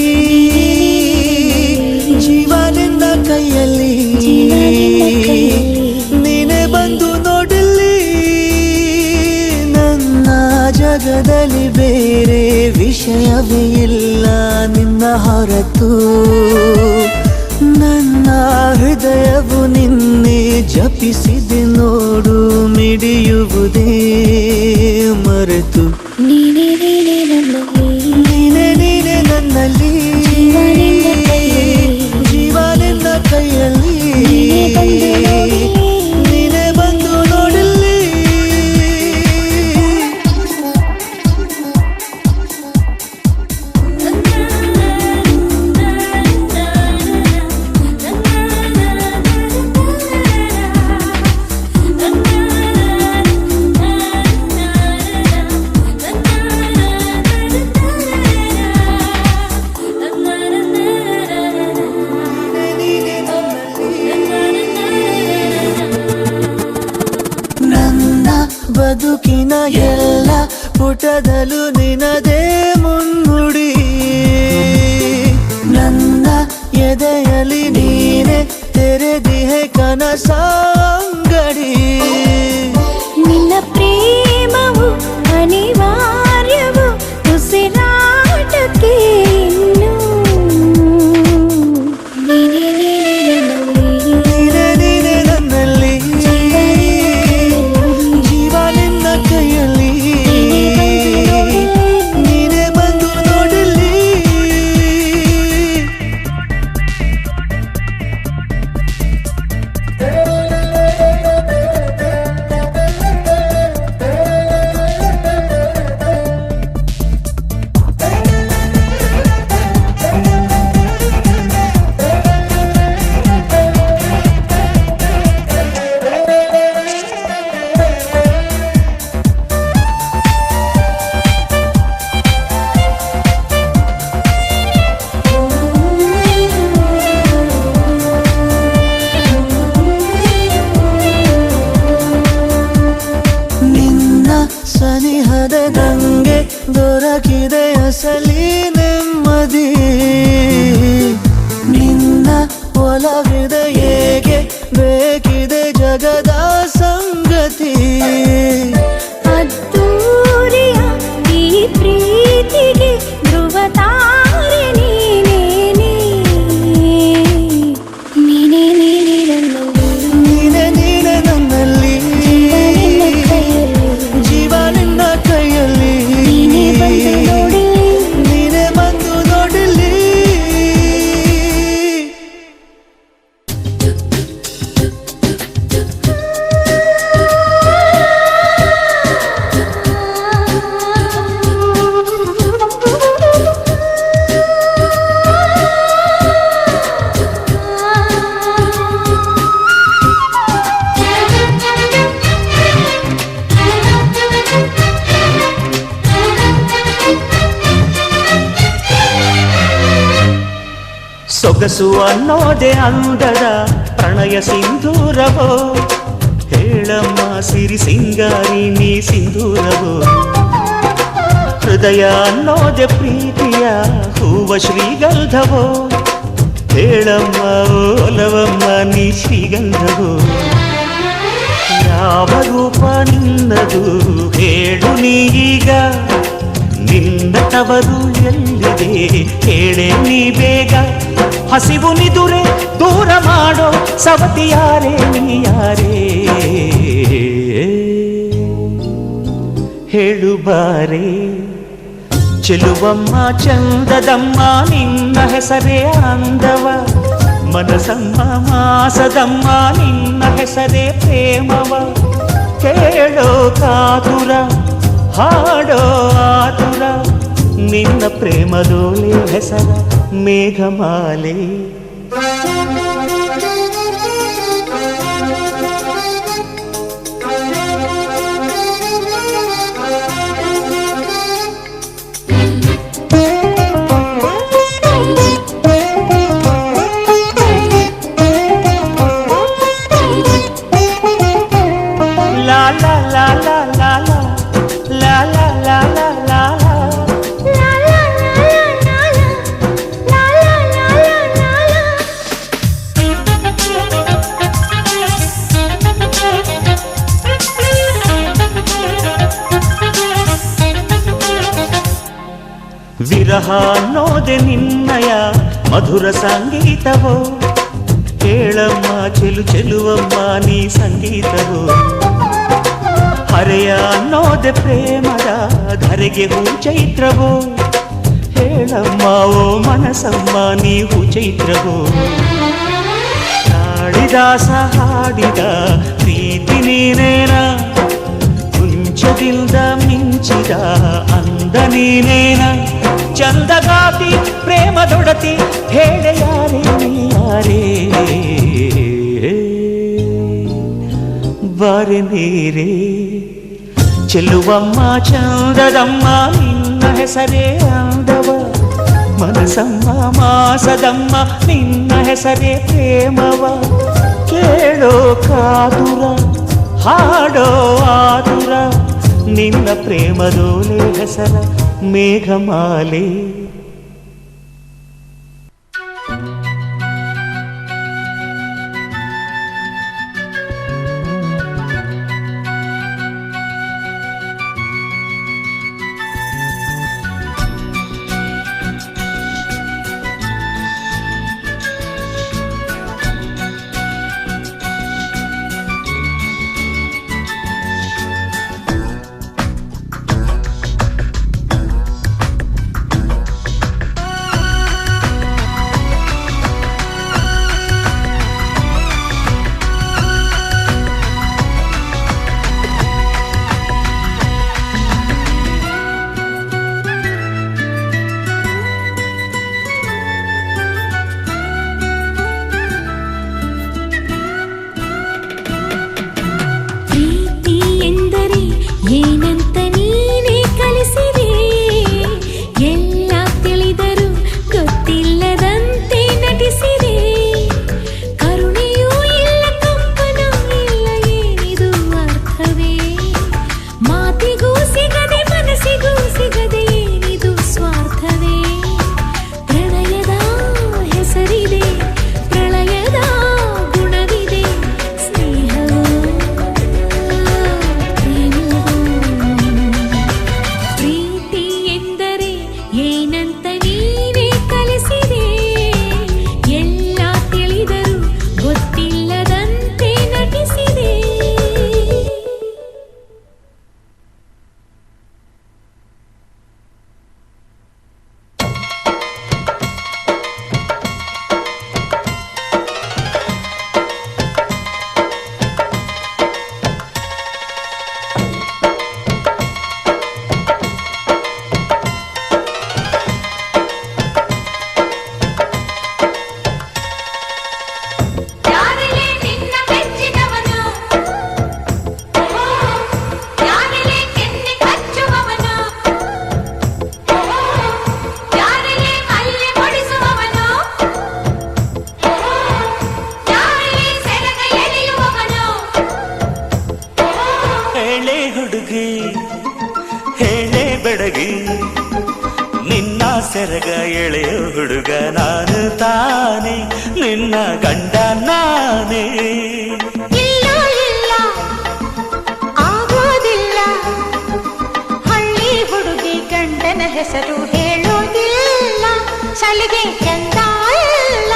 ಜೀವ ನಿನ್ನ ಕೈಯಲ್ಲಿ ನೀನೆ ಬಂದು ನೋಡಲಿ ನನ್ನ ಜಗದಲ್ಲಿ ಬೇರೆ ವಿಷಯವೇ ಇಲ್ಲ ನಿನ್ನ ಹೊರತು ನನ್ನ ಹೃದಯವು ನಿನ್ನೆ ಜಪಿಸಿದೆ ನೋಡು ಮಿಡಿಯುವುದೇ ಮರೆತು ನೀನೇ ನನ್ನಲ್ಲಿ ಜೀವ ನಿನ್ನ ಕೈಯಲ್ಲಿ ನೀನೇ ಬಂದು ನೋಡಲಿ ಬದುಕಿನ ಎಲ್ಲ ಪುಟದಲ್ಲೂ ನಿನದೇ ಮುನ್ನುಡಿ ನನ್ನ ಎದೆಯಲ್ಲಿ ನೀನೆ ತೆರೆದಿಹೆ ಕನಸಾಂಗಡಿ ನಿನ್ನ ಪ್ರೇಮವು ಅನಿವಾರ್ಯವು ಉಸಿರಾಟಕ್ಕೆ ಇನ್ನು ನೀನೆ ನನ್ನಲ್ಲಿ ಜೀವ ನಿನ್ನ ಕೈಯಲ್ಲಿ ನೀನೆ ಬಂದು ನೋಡಲಿ ಸನಿಹದ ನಂಗೆ ದೊರಕಿದೆ ಅಸಲಿ ನೆಮ್ಮದಿ ನಿನ್ನ ಒಲವಿದೆ ಹೇಗೆ ಬೇಕಿದೆ ಜಗದ ಸಂಗತಿ ಅದ್ದೂರಿಯ ಈ ಪ್ರೀತಿಗೆ ಧ್ರುವ ತಾರೆ ನೀನೇ ನನ್ನಲ್ಲಿ ಜೀವ ನಿನ್ನ ಕೈಯಲ್ಲಿ ನೀನೆ ಬಂದು ನೋಡಲಿ ಸೊಗಸು ಅನ್ನೋದೆ ಅಂದದ ಪ್ರಣಯ ಸಿಂಧೂರವೋ ಹೇಳಮ್ಮ ಸಿರಿ ಸಿಂಗಾರಿ ನೀ ಸಿಂಧೂರವೋ ಹೃದಯ ಅನ್ನೋದೆ ಪ್ರೀತಿಯ ಹೂವ ಶ್ರೀಗಂಧವೋ ಹೇಳಮ್ಮ ಒಲವಮ್ಮ ನೀ ಶ್ರೀಗಂಧವೋ ಯಾವ ರೂಪ ನಿನ್ನದು ಹೇಳು ನೀಗ ನಿನ್ನ ತವರು ಎಲ್ಲಿದೆ ಹೇಳೆ ನೀ ಬೇಗ ಹಸಿವು ನಿದುರೆ ದೂರ ಮಾಡೋ ಸವತಿಯಾರೇ ನೀಯಾರೇ ಹೇಳು ಬಾರೆ ಚೆಲುವಮ್ಮ ಚಂದದಮ್ಮ ನಿನ್ನ ಹೆಸರೇ ಅಂದವ ಮನಸಮ್ಮ ಮಾಸದಮ್ಮ ನಿನ್ನ ಹೆಸರೇ ಪ್ರೇಮವ ಕೇಳೋ ಕಾತುರ ಹಾಡೋ ಆತುರ ನಿನ್ನ ಪ್ರೇಮದೋಳೆ ಹೆಸರ ಮೇಘಮಾಲೆ la la la la la la la la la la la la ಅನ್ನೋದೆ ನಿನ್ನಯ ಮಧುರ ಸಂಗೀತವೋ ಕೇಳಮ್ಮ ಚೆಲು ಚೆಲುವಮ್ಮ ನೀ ಸಂಗೀತವೋ ಹರೆಯ ಅನ್ನೋದೆ ಪ್ರೇಮದ ಧರೆಗೆ ಹೂ ಚೈತ್ರವೋ ಹೇಳಮ್ಮ ಓ ಮನಸಮ್ಮ ನೀ ಹೂ ಚೈತ್ರವೋ ಕಾಳಿದಾಸ ಹಾಡಿದ ಪ್ರೀತಿ ನೀನೇನ ಕುಂಚದಿಂದ ಮಿಂಚಿದ ಅಂದ ನೀನೇನ ಚಂದಗಾತಿ ಪ್ರೇಮದೊಡತಿ ಹೇಳೆ ಯಾರೇ ಯಾರೇ ಬಾರೆ ನೀರೇ ಚೆಲ್ಲುವಮ್ಮ ಚಂದದಮ್ಮ ನಿನ್ನ ಹೆಸರೇ ಅಂದವ ಮನಸಮ್ಮ ಮಾಸದಮ್ಮ ನಿನ್ನ ಹೆಸರೇ ಪ್ರೇಮವ ಕೇಳೋ ಕಾದುರ ಹಾಡೋ ಆದುರ ನಿನ್ನ ಪ್ರೇಮದೋಲೆ ಹೆಸರ ಮೇಘಮಾಲೆ ಏನಂತ ನೀನೇ ಕಲಿಸಿದೆ ಎಲ್ಲ ತಿಳಿದರೂ ಗೊತ್ತಿಲ್ಲದಂತೆ ನಟಿಸಿದೆ ಕರುಣೆಯೂ ಇಲ್ಲ ಕಂಪನ ಇಲ್ಲ ಏನಿದು ಅರ್ಥವೇ ಮಾತಿಗೂ ಸಿಗದೆ ಮನಸ್ಸಿಗೂ ಸಿಗದೆ ಏನಿದು ಸ್ವಾರ್ಥವೇ ಪ್ರಣಯದ ಹೆಸರಿದೆ ಪ್ರಳಯದ ಗುಣವಿದೆ ಸ್ನೇಹವೂ ಏನಂತ ನೀನೇ ಕಲಿಸಿದೆ ಎಲ್ಲ ತಿಳಿದರೂ ಗೊತ್ತಿಲ್ಲದಂತೆ ನಟಿಸಿದೆ ಹೇಳೆ ಬೆಡಗಿ ನಿನ್ನ ಸೆರಗ ಎಳೆಯೋ ಹುಡುಗ ನಾನು ತಾನೆ ನಿನ್ನ ಗಂಡ ನಾನೇ ಇಲ್ಲ ಇಲ್ಲ ಆಗೋದಿಲ್ಲ ಹಳ್ಳಿ ಹುಡುಗಿ ಗಂಡನ ಹೆಸರು ಹೇಳೋದಿಲ್ಲ ಸಲಿಗೆ ಚಂದ ಇಲ್ಲ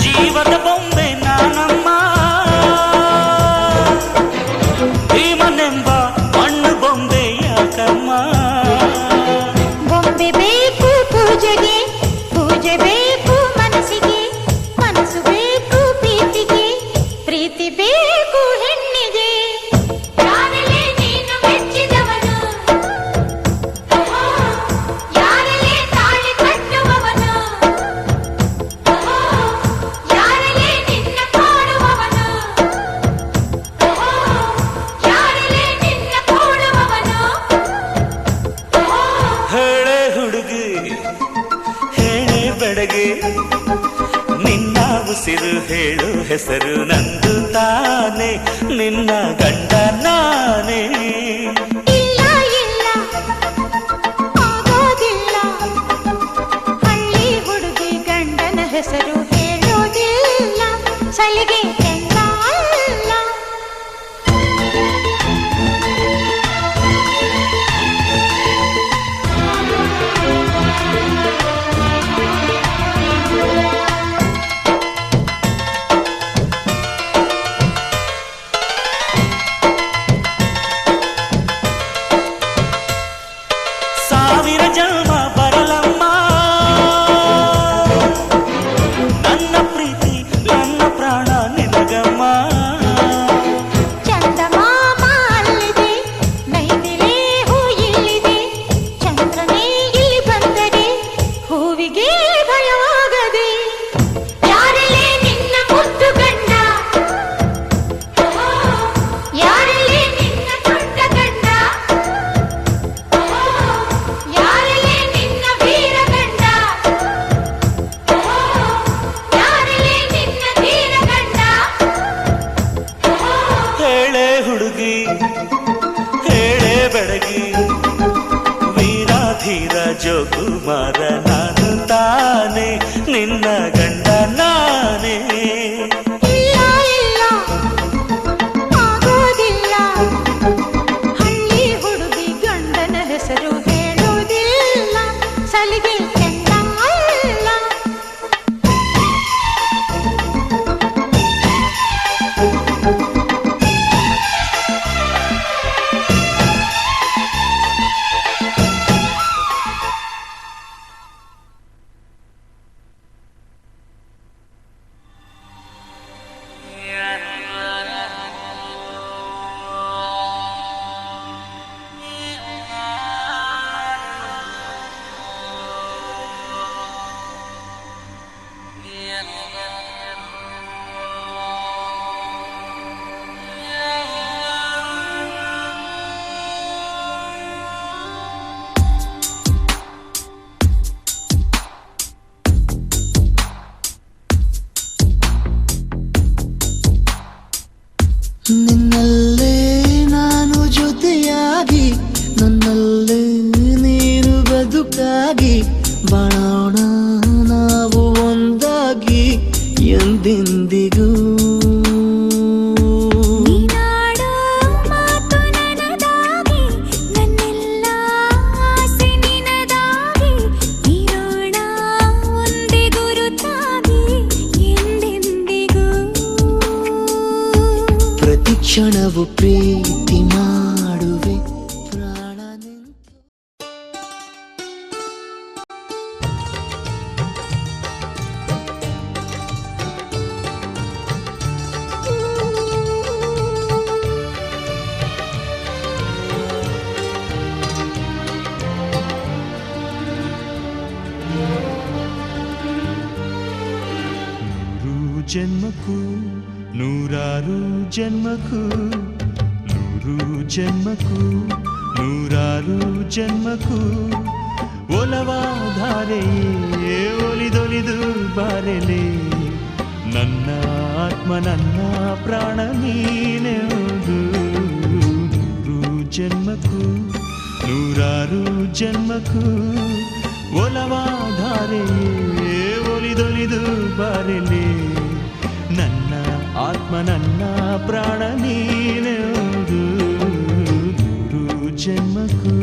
ಜೀವದ ಬೊಂಬೆ ನಾನಮ್ಮ ಭೀಮನೆಂಬ ಮಣ್ಣು ಬೊಂಬೆ ಯಾಕಮ್ಮ ಬೊಂಬೆ ಬೇಕು ಪೂಜೆಗೆ ಪೂಜೆ ಬೇಕು ಮನಸ್ಸಿಗೆ ಮನಸ್ಸು ಬೇಕು ಪ್ರೀತಿಗೆ ಪ್ರೀತಿ ಬೇಕು ಹೆಣ್ಣಿಗೆ ಯಾರಲ್ಲೇ ನೀನು ಮೆಚ್ಚಿದವನು ಯಾರಲ್ಲೇ ತಾಳಿ ಕಟ್ಟುವವನು ಯಾರಲ್ಲೇ ನಿನ್ನ ಕಾಡುವವನು ಯಾರಲ್ಲೇ ನಿನ್ನ ಕೂಡುವವನು ಹೇಳೆ ಹುಡುಗಿ ಹೇಳೆ ಬೆಡಗಿ ನಿನ್ನ ಉಸಿರು ಹೇಳು ಹೆಸರು ನಂದು ತಾನೆ ನಿನ್ನ ಗಂಡ ನಾನೇ ಸುಕುಮಾರ ನಾನು ತಾನೇ ನಿನ್ನ ಗಂಡ ನಾನೇ. ಇಲ್ಲ ಇಲ್ಲ ಆಗೋದಿಲ್ಲ, ಹಳ್ಳಿ ಹುಡುಗಿ ಗಂಡನ ಹೆಸರು ಹೇಳೋದಿಲ್ಲ, ಸಲಿಗೆ ಕೆಂಡ ಅಲ್ಲ. ನಿನ್ನಲ್ಲೇ ನಾನು ಜೊತೆಯಾಗಿ, ನನ್ನಲ್ಲೇ ನೀನು ಬದುಕಾಗಿ, ಬಾಳೋಣ ನಾವು ಒಂದಾಗಿ ಎಂದೆಂದಿಗೂ. ನೀನಾಡೋ ಮಾತು ನನದಾಗಿ, ನನ್ನೆಲ್ಲ ಆಸೆ ನಿನದಾಗಿ, ಇರೋಣ ಒಂದೇ ಗುರುತಾಗಿ ಎಂದೆಂದಿಗೂ. ಪ್ರತಿ ಕ್ಷಣವು ಪ್ರೀತಿ ಮಾಡುವೆ ಪ್ರಾಣ ನಿಂತು. ಜನ್ಮಕ್ಕೂ ನೂರಾರು ಜನ್ಮಕ್ಕೂ, ನೂರು ಜನ್ಮಕ್ಕೂ ನೂರಾರು ಜನ್ಮಕ್ಕೂ, ಒಲವಾಧಾರೆಯೇ ಒಲಿದೊಲಿದು ಬಾರೆಲೆ, ನನ್ನ ಆತ್ಮ ನನ್ನ ಪ್ರಾಣ ನೀನೆಂದು. ನೂರು ಜನ್ಮಕ್ಕೂ ನೂರಾರು ಜನ್ಮಕ್ಕೂ, ಒಲವಾಧಾರೆಯೇ ಒಲಿದೊಲಿದು ಬಾರೆಲೆ, ನನ್ನ ಆತ್ಮ ನನ್ನ ಪ್ರಾಣ ನೀನೆಂದು. ನೂರು ಜನ್ಮಕ್ಕೂ.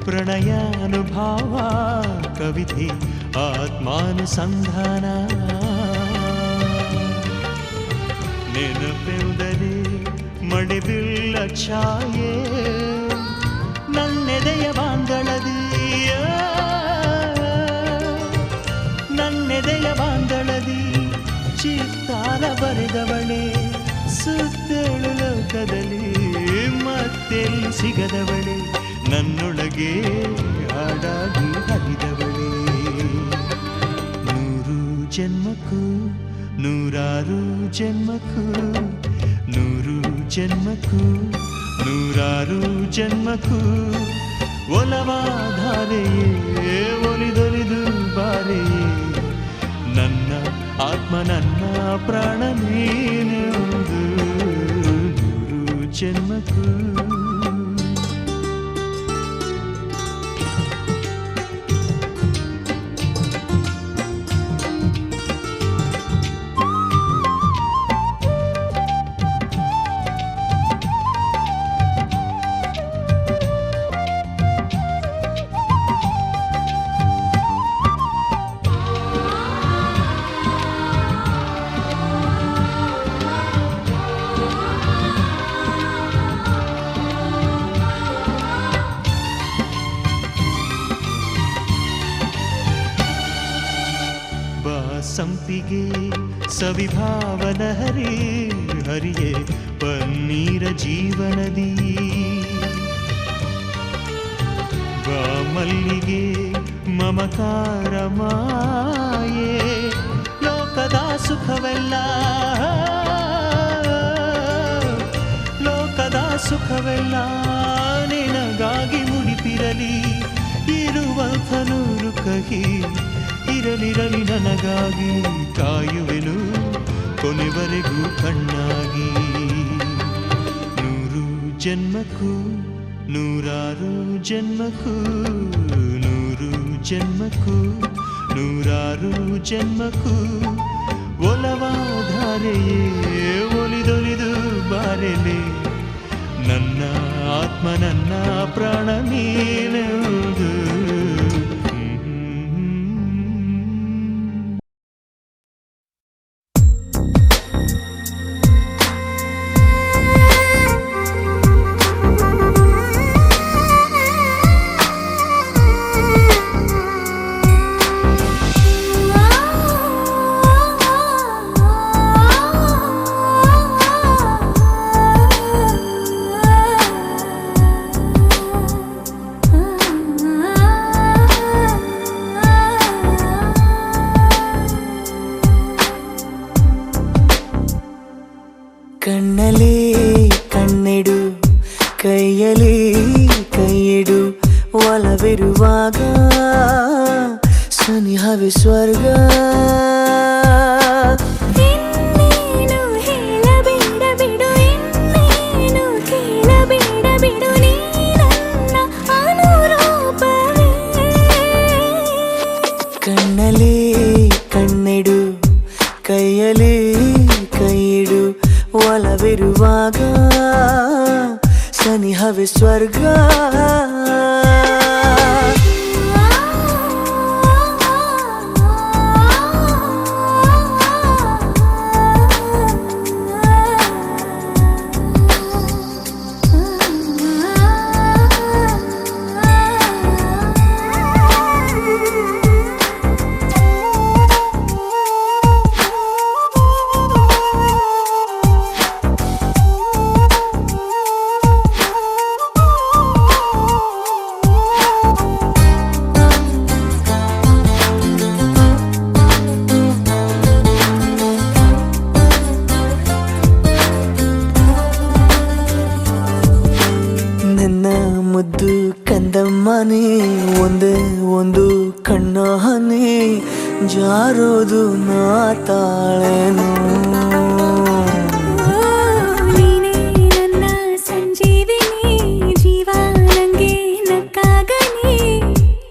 ಪ್ರಣಯಾನುಭಾವ ಕವಿತೆ ಆತ್ಮಾನುಸಂಧಾನ, ನೆನಪೆಂದರೆ ಮಡಿಬಿಲ್ಲ ಛಾಯೆ ನನ್ನೆದೆಯ ಬಾಂಧಳದಿಯ, ನನ್ನೆದೆಯ ಬಾಂಧಳದಿ ಚಿತ್ತಾರ ಬರೆದವಳೆ, ಸುತ್ತೇಳು ಲೋಕದಲ್ಲಿ ಮತ್ತೆಲ್ಲಿ ಸಿಗದವಳೆ, ನನ್ನೊಳಗೆ ಹಾಡಾಗಿ ಹರಿದವಳೆ. ನೂರು ಜನ್ಮಕ್ಕೂ ನೂರಾರು ಜನ್ಮಕ್ಕೂ, ನೂರು ಜನ್ಮಕ್ಕೂ ನೂರಾರು ಜನ್ಮಕ್ಕೂ, ಒಲವಾಧಾರೆಯೇ ಒಲಿದೊಲಿದು ಬಾರೆಯೇ, ನನ್ನ ಆತ್ಮ ನನ್ನ ಪ್ರಾಣ ನೀನೆಂದು. ನೂರು ಜನ್ಮಕ್ಕೂ. ಸಂಪಿಗೆ ಸವಿಭಾವನ ಹರಿ ಹರಿಯೇ ಪನ್ನೀರ ಜೀವನದಿ ಮಲ್ಲಿಗೆ ಮಮಕಾರ ಮಾಯೆ ಲೋಕದ ಸುಖವೆಲ್ಲ ಲೋಕದ ಸುಖವೆಲ್ಲ ನಿನಗಾಗಿ ಮುಡಿಪಿರಲಿ ಇರುವಂಥ ನೂರು ಕಹಿ ಇರಲಿರಲಿ ನನಗಾಗಿ ಕಾಯುವೆನು ಕೊನೆವರೆಗೂ ಕಣ್ಣಾಗಿ ನೂರು ಜನ್ಮಕ್ಕೂ ನೂರಾರು ಜನ್ಮಕ್ಕೂ ನೂರು ಜನ್ಮಕ್ಕೂ ನೂರಾರು ಜನ್ಮಕ್ಕೂ ಒಲವಾಧಾರೆಯೇ ಒಲಿದೊಲಿದು ಬಾರೆಲೆ ನನ್ನ ಆತ್ಮ ನನ್ನ ಪ್ರಾಣ ನೀನೆಂದು ಕಣ್ಣಲ್ಲಿ ಕಣ್ಣಿಡು ಕೈಯಲ್ಲಿ ಕೈಯಿಡು ಒಲವಿರುವಾಗ ಸನಿಹವೇ ಸ್ವರ್ಗ ಇನ್ನೇನು ಹೇಳಬೇಡ ಬಿಡು ಇನ್ನೇನು ಕೇಳಬೇಡ ಬಿಡು ನೀ ನನ್ನ ಅನುರೂಪವೇ ಕಣ್ಣಲ್ಲಿ ಕಣ್ಣಿಡು ಕೈಯಲ್ಲಿ ಕೈಯಿಡು ಒಲವಿರುವಾಗ ಸನಿಹವೇ ಸ್ವರ್ಗ ಮುದ್ದು ಕಂದಮ್ಮನೆ ಒಂದೇ ಒಂದು ಕಣ್ಣ ಹನಿ ಜಾರೋದು ನಾ ತಾಳೆನು ನೀನೇ ನನ್ನ ಸಂಜೀವಿನಿ ಜೀವ ನಂಗೆ ನಕ್ಕಾಗನಿ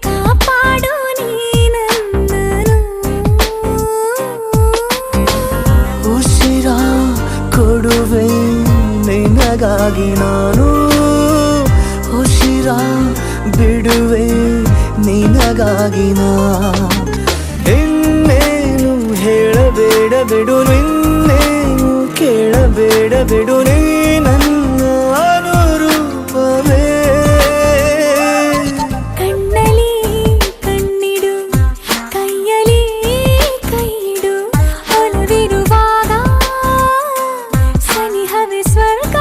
ಕಾಪಾಡು ನೀ ನನ್ನನು ಉಸಿರ ಕೊಡುವೆ ನಿನಗಾಗಿ ನಾನು ಉಸಿರ ಬಿಡುವೆ ನಿನಗಾಗಿ ನಾ ಇನ್ನೇನು ಹೇಳಬೇಡ ಬಿಡು ಇನ್ನೇನು ಕೇಳಬೇಡ ಬಿಡು ನೀ ನನ್ನ ಅನುರೂಪವೇ ಕಣ್ಣಲ್ಲಿ ಕಣ್ಣಿಡು ಕೈಯಲ್ಲಿ ಕೈಯಿಡು ಒಲವಿರುವಾಗ ಸನಿಹವೇ ಸ್ವರ್ಗ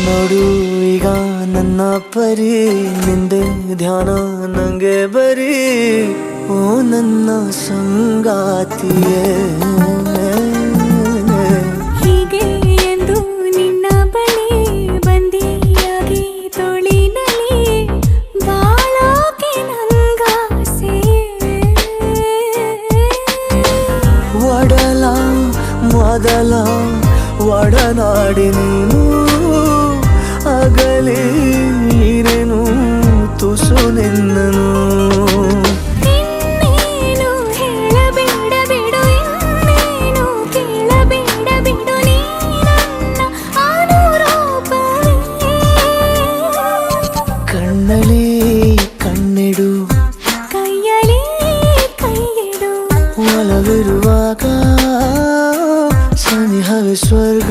ನೋಡು ಈಗ ನನ್ನ ಪರಿ ನಿಂದೆ ಧ್ಯಾನ ನಂಗೆ ಬರೀ ಓ ನನ್ನ ಸಂಗಾತಿಯೇ ಹೀಗೆ ಎಂದು ನಿನ್ನ ಬಳಿ ಬಂದಿಯಾಗಿ ತೋಳಿನಲ್ಲಿ ಬಾಳೋಕೆ ನಂಗಾಸೆ ಒಡಲ ಮೊದಲ ಒಡನಾಡಿ ನೀನು ಅಗಲಿ ಇರೆನು ತುಸು ನಿನ್ನನು ಕಣ್ಣಲ್ಲಿ ಕಣ್ಣಿಡು ಕೈಯಲಿ ಕೈಯಿಡು ಒಲವಿರುವಾಗ ಸನಿಹವೇ ಸ್ವರ್ಗ.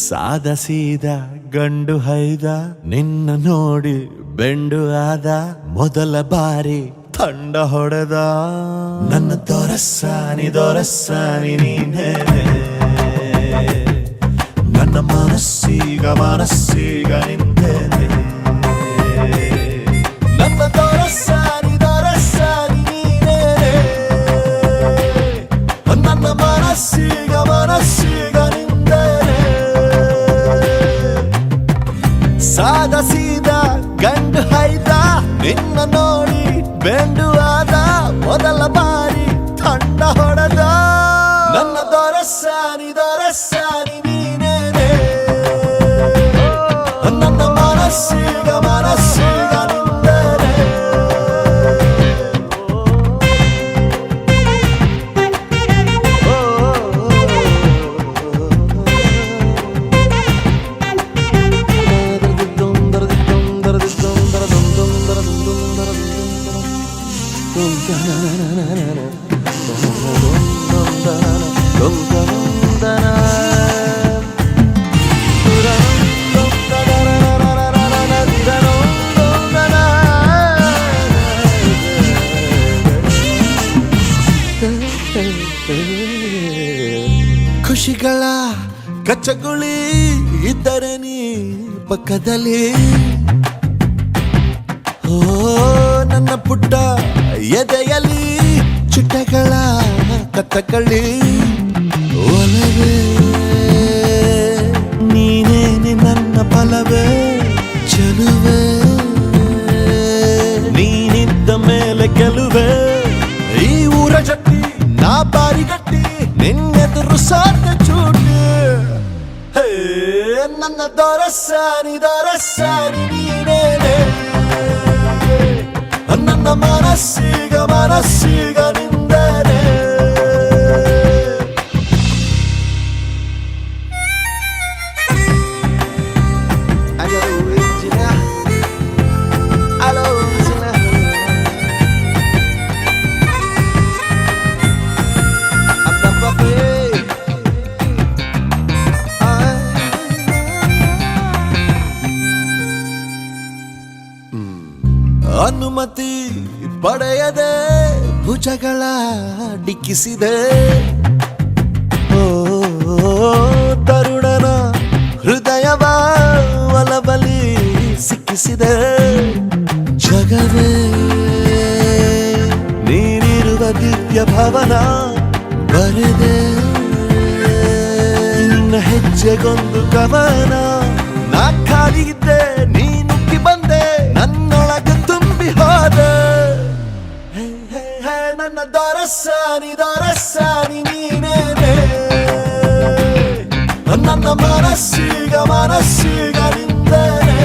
ಸಾದ ಸೀದ ಗಂಡು ಹೈದ ನಿನ್ನ ನೋಡಿ ಬೆಂಡು ಆದ ಮೊದಲ ಬಾರಿ ತಂಡ ಹೊಡೆದ ನನ್ನ ದೊರಸ್ಸಾನಿ ನೀನೇ ನನ್ನ ಮನಸ್ಸೀಗ ನಿಂತೇನೆ ನನ್ನ ದೊರಸ್ಸಾನಿ ನೀನೇ ನನ್ನ ಮನಸ್ಸೀಗ ನಿಂತೇನೆ ಸಾದ ಸೀದ ಗಂಡು ಹೈದ ನಿನ್ನ ನೋಡಿ ಬೆಂಡು ಆದ ಮೊದಲ ಬಾರಿ ತಂಡ ಹೊಡೆದ ನನ್ನ ದೊರಸ್ಸಾನಿ ನೀನೇನೆ ನನ್ನ ಮನಸ್ಸೀಗ ನಿಂತೇನೆ ಖುಷಿಗಳ ಕಚ್ಚಗುಳಿ ಇದ್ದರೆ ನೀ ಪಕ್ಕದಲ್ಲಿ ಓ ನನ್ನ ಪುಟ್ಟ ಎದೆಯಲ್ಲಿ ಚುಟ್ಟಗಳ ಕಥಕಳಿ ಒಲವೇ ನೀನೇನೆ ನನ್ನ ಬಲವೇ ಚೆಲುವೆ ನೀನಿದ್ದ ಮೇಲೆ ಗೆಲುವೆ ಈ ಊರ ಜಟ್ಟಿ ನಾ ಬಾರಿಗಟ್ಟಿ ನಿನ್ನೆದುರು ಸಾರ್ಥ ಚೂಟಿ ಹೇ ನನ್ನ ದೊರಸ್ಸಾನಿ ನೀನೇನೆ ನನ್ನ ಮನಸ್ಸೀಗ ನಿಂದನೆ ಅನುಮತಿ ಪಡೆಯದೆ ಭುಜಗಳ ಡಿಕ್ಕಿಸಿದೆ ಓ ತರುಣನ ಹೃದಯವ ಒಲಬಲಿ ಸಿಕ್ಕಿಸಿದೆ ಜಗವೇ ನೀನಿರುವ ದಿವ್ಯ ಭವನ ಬರೆದೆ ನಿನ್ನ ಹೆಜ್ಜೆಗೊಂದು ಕವನ ನಾ ಖಾಲಿಯಿದ್ದೆ ನೀನುಕ್ಕಿ ಬಂದೆ ನನ್ನೊಳಗೆ ತುಂಬಿ ಹೋದೆ ನನ್ನ ದೊರಸ್ಸಾನಿ ನೀನೇನೆ ನನ್ನ ಮನಸ್ಸೀಗ ನಿಂತೇನೆ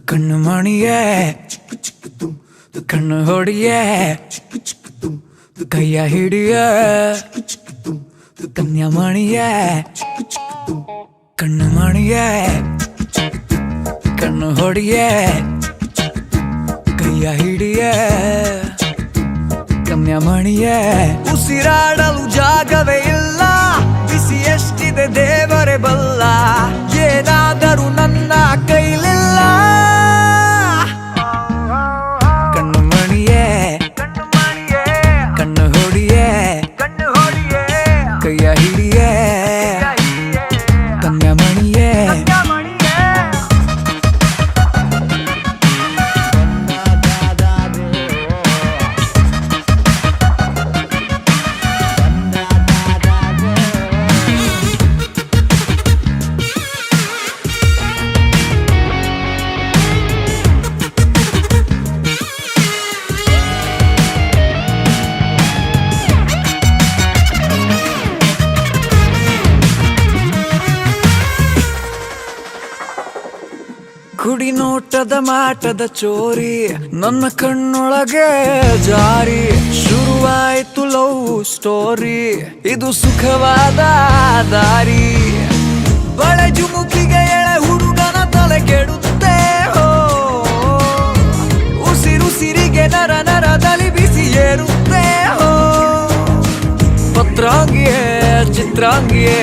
ಕಣ್ಣು ಮಣಿಯೇ ಕಣ್ಣು ಹೊಡಿಯೇ ಕೈಯ ಹಿಡಿಯ ಕನ್ಯಾಮಣಿಯೇ ಕಣ್ಣು ಮಣಿಯೇ ಕಣ್ಣು ಹೊಡಿಯೇ ಕೈಯ ಹಿಡಿಯೇ ಕನ್ಯಾಮಣಿಯೇ ಉಸಿರಾಡಲು ಜಾಗವೇ ಇಲ್ಲ ಬಿಸಿ ಎಷ್ಟಿದೆ ದೇವರೇ ಬಲ್ಲ ಏನಾದರೂ ನನ್ನ ಕೈಲಿಲ್ಲ ಕಣ್ಣು ಮಣಿಯೇ ಕಣ್ಣು ಹೊಡಿಯೇ ಕೈಯ ಹಿಡಿಯೇ ಕನ್ಯಾಮಣಿಯೇ ಕುಡಿ ನೋಟದ ಮಾಟದ ಚೋರಿ ನನ್ನ ಕಣ್ಣೊಳಗೆ ಜಾರಿ ಶುರುವಾಯ್ತು ಲವ್ ಸ್ಟೋರಿ ಇದು ಸುಖವಾದ ದಾರಿ ಬಳೆ ಜುಮುಕಿಗೆ ಎಳೆ ಹುಡುಗನ ತಲೆ ಕೆಡುತ್ತೆ ಹೋ ಉಸಿರುಸಿರಿಗೆ ನರ ನರದಲ್ಲಿ ಬಿಸಿ ಏರುತ್ತೆ ಹೋ ಪತ್ರಾಂಗಿಯೇ ಚಿತ್ರಾಂಗಿಯೇ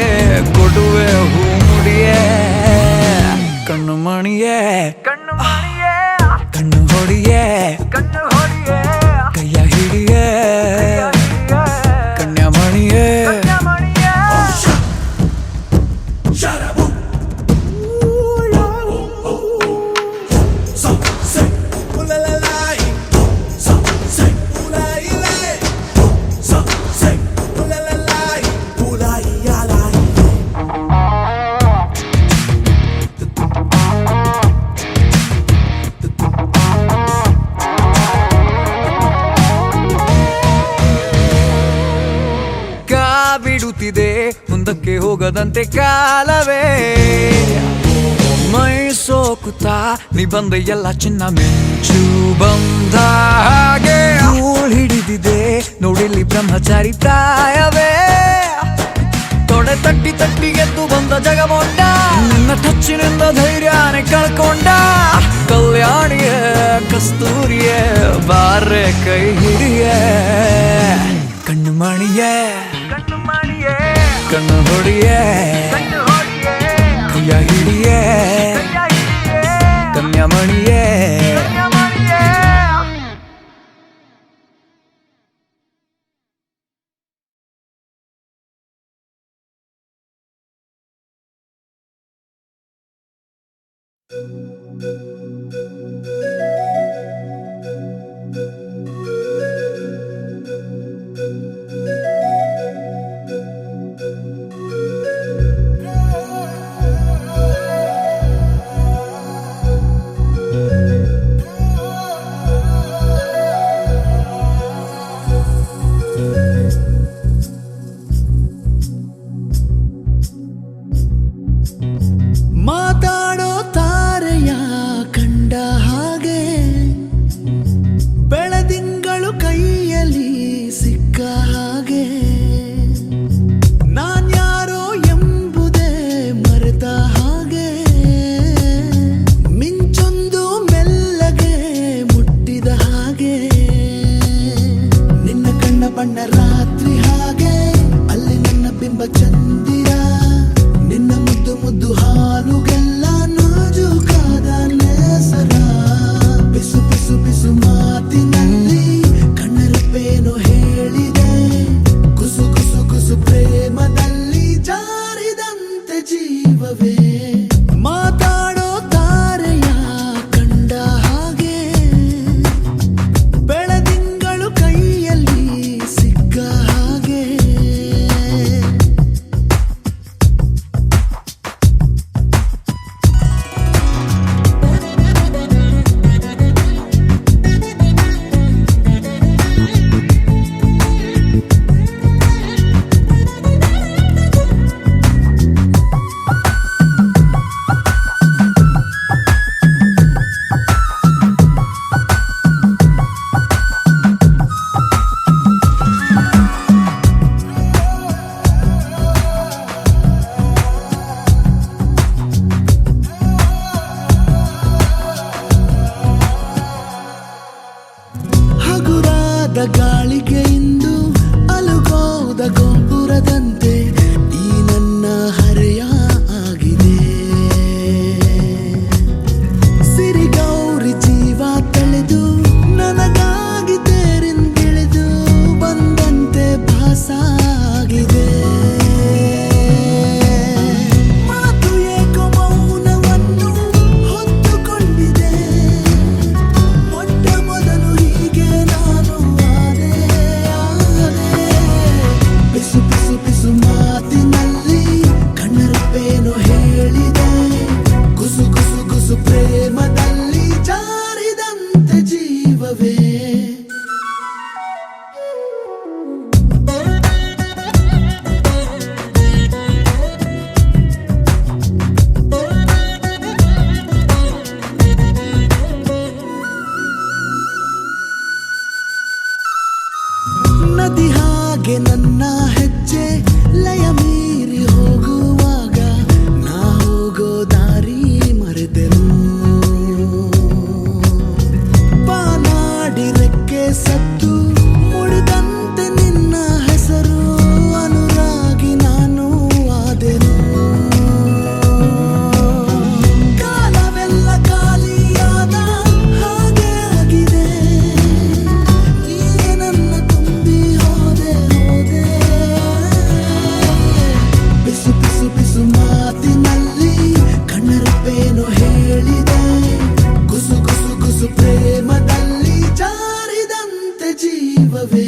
ಕೊಡುವೆ ಹೂ ಮುಡಿಯೇ ಕಣ್ಣು ಮಣಿಯೇ ಕಣ್ಣು ಹೊಡಿಯೇ ಕೈಯ ಹಿಡಿಯೇ ಕನ್ಯಾಮಣಿಯೇ ಬಿಡುತ್ತಿದೆ ಮುಂದಕ್ಕೆ ಹೋಗದಂತೆ ಕಾಲವೇ ಮೈ ಸೋಕುತ್ತಾ ನೀ ಬಂದ ಎಲ್ಲ ಚಿನ್ನ ಮಿಂಚು ಬಂದ ಹಾಗೆ ಧೂಳ್ ಹಿಡಿದಿದೆ ನೋಡಿಲ್ಲಿ ಬ್ರಹ್ಮಚಾರಿ ಪ್ರಾಯವೇ ತೊಡೆ ತಟ್ಟಿ ತಟ್ಟಿ ಗೆದ್ದು ಬಂದ ಜಗಮೊಂಡ ನಿನ್ನ ಟಚ್ಚಿನಿಂದ ಧೈರ್ಯನೇ ಕಳ್ಕೊಂಡ ಕಲ್ಯಾಣಿಯೇ ಕಸ್ತೂರಿಯೇ ಬಾರೆ ಕೈ ಹಿಡಿಯೇ ಕಣ್ಣು ಮಣಿಯೇ ಕಣ್ಣು ಹೊಡಿಯೇ ಕೈಯ ಹಿಡಿಯೇ ಕನ್ಯಾಮಣಿಯೇ ಮಾತಾಡೋ ತಾರೆಯ ಕಂಡ ಹಾಗೆ ಬೆಳದಿಂಗಳು ಕೈಯಲ್ಲಿ ಸಿಕ್ಕ ಹಾಗೆ ನಾನ್ಯಾರೋ ಎಂಬುದೇ ಮರೆತ ಹಾಗೆ ಮಿಂಚೊಂದು ಮೆಲ್ಲಗೆ ಮುಟ್ಟಿದ ಹಾಗೆ ನಿನ್ನ ಕಣ್ಣ ಬಣ್ಣ ರಾತ್ರಿ ಹಾಗೆ ಅಲ್ಲಿ ನನ್ನ ಬಿಂಬ ಚಂದಿರ ನಿನ್ನ ಮುದ್ದು ಮುದ್ದು ಹಾಲುಗೆಲ್ಲ ನಾಜೂಕಾದ ನೇಸರ ಬಿಸು ಬಿಸು ಬಿಸು ಮಾತಿನಲ್ಲಿ ಕಣ್ಣರಪ್ಪೇನು ಹೇಳಿದೆ ಕುಸು ಕುಸು ಕುಸು ಪ್ರೇಮದಲ್ಲಿ ಜಾರಿದಂತೆ ಜೀವವೇ ಮಾತಾಡೋ ತಾರೆಯ ಕಂಡ ಹಾಗೆ ಬೆಳದಿಂಗಳು ಕೈಯಲ್ಲಿ ಸಿಕ್ಕ ಗಾಳಿಗೆ ಇಂದು ಅಲುಗೋದ ಗೋಪುರದಂತೆ ಈ ನನ್ನ ಹರೆಯ ಆಗಿದೆ. ಸಿರಿಗೌರಿ ಜೀವ ತಳೆದು ನನಗಾಗಿ ತೇರಿಂದಿಳಿದು ಬಂದಂತೆ ಭಾಸ ಆಗಿದೆ. ಮಾತು ಏಕೋ ಮೌನವನ್ನು ಹೊತ್ತುಕೊಂಡಿದೆ. ಮೊಟ್ಟ ಮೊದಲು ಹೀಗೆ ನಾನು ಆದೆ. ಬಿಸು ಬಿಸು ಬಿಸು ಮಾತಿನಲ್ಲಿ ಕಣ್ಣರಪ್ಪೇನು ಹೇಳಿದೆ. ಗುಸು ಗುಸು ಗುಸು ಪ್ರೇಮದಲ್ಲಿ ಜಾರಿದಂತೆ ಜೀವವೇ. ನದಿ ಹಾಗೆ ನನ್ನ ಹೆಜ್ಜೆ ಲಯ ಮೀರಿ ಹೋಗುವಾಗ ನಾ ಹೋಗೋ ದಾರಿ ಮರೆತೆನು. ಬಾನಾಡಿ ರೆಕ್ಕೆ ಸತ್ತು ಮುಡಿದಂತೆ ನಿನ್ನ ಹೆಸರು ಅನುರಾಗಿ ನಾನು ಆದೆನು. ಕಾಲವೆಲ್ಲ ಖಾಲಿಯಾದ ಹಾಗೆ ಆಗಿದೆ. ನೀನೇ ನನ್ನ ತುಂಬಿ ಹೋದೆ ಹೋದೆ. ಬಿಸು ಬಿಸು ಬಿಸು ಮಾತಿನಲ್ಲಿ ಕಣ್ಣರಪ್ಪೇನು ಹೇಳಿದೆ. ಗುಸು ಗುಸು ಗುಸು ಪ್ರೇಮದಲ್ಲಿ ಜಾರಿದಂತೆ ಜೀವವೇ.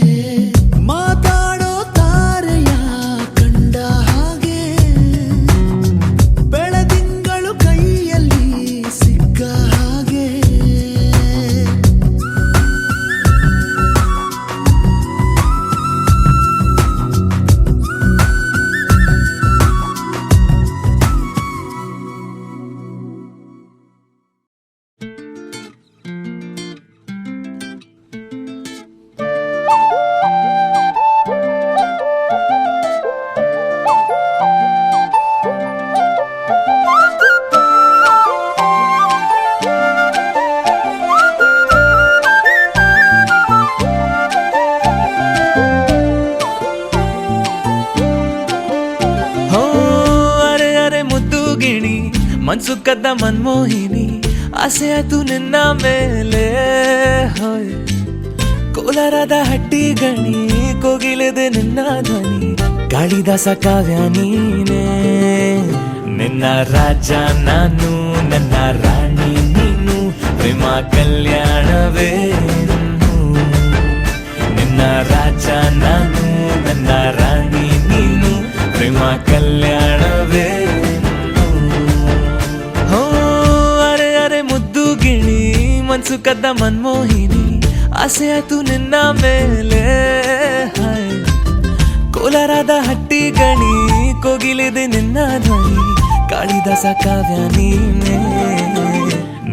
ಮಾತಾಡೋ ತಾರೆಯ ಕಂಡ ಹಾಗೆ ಬೆಳದಿಂಗಳು ಕೈಯಲ್ಲಿ ಸಿಕ್ಕ ಹಾಗೆ. ಹೋ ಅರೆ ಅರೆ ಮುದ್ದು ಗಿಣಿ ಮನ್ಸು ಕದ್ದ ಮನ್ಮೋಹಿನಿ ಆಸೆ ಆಯ್ತು ನಿನ್ನ ಮೇಲೆ. ಹೋಯ್ ಕೋಲಾರದ ಹಟ್ಟಿ ಗಣಿ ಕೋಗಿಲೆದೆ ನಿನ್ನ ಧ್ವನಿ ಕಾಳಿದಾಸ ಕಾವ್ಯ ನೀನೇ. ನಿನ್ನ ರಾಜ ನಾನು ನನ್ನ ರಾಣಿ ನೀನು ಪ್ರೇಮ ಕಲ್ಯಾಣವೇನು. ನಿನ್ನ ರಾಜ ನಾನು ನನ್ನ ರಾಣಿ ನೀನು ಪ್ರೇಮ ಕಲ್ಯಾಣವೇನು. ಹೋ ಅರೆ ಅರೆ ಮುದ್ದು ಗಿಣಿ ಮನ್ಸು ಕದ್ದ ಮನ್ಮೋಹಿನಿ ಆಸೆ ಆಯ್ತು ನಿನ್ನ ಮೇಲೆ. ಹಾಯ್ ಕೋಲಾರದ ಹಟ್ಟಿ ಗಣಿ ಕೋಗಿಲಿದೆ ನಿನ್ನ ಧ್ವನಿ ಕಾಳಿದಾಸ ಕಾವ್ಯ ನೀನೇ.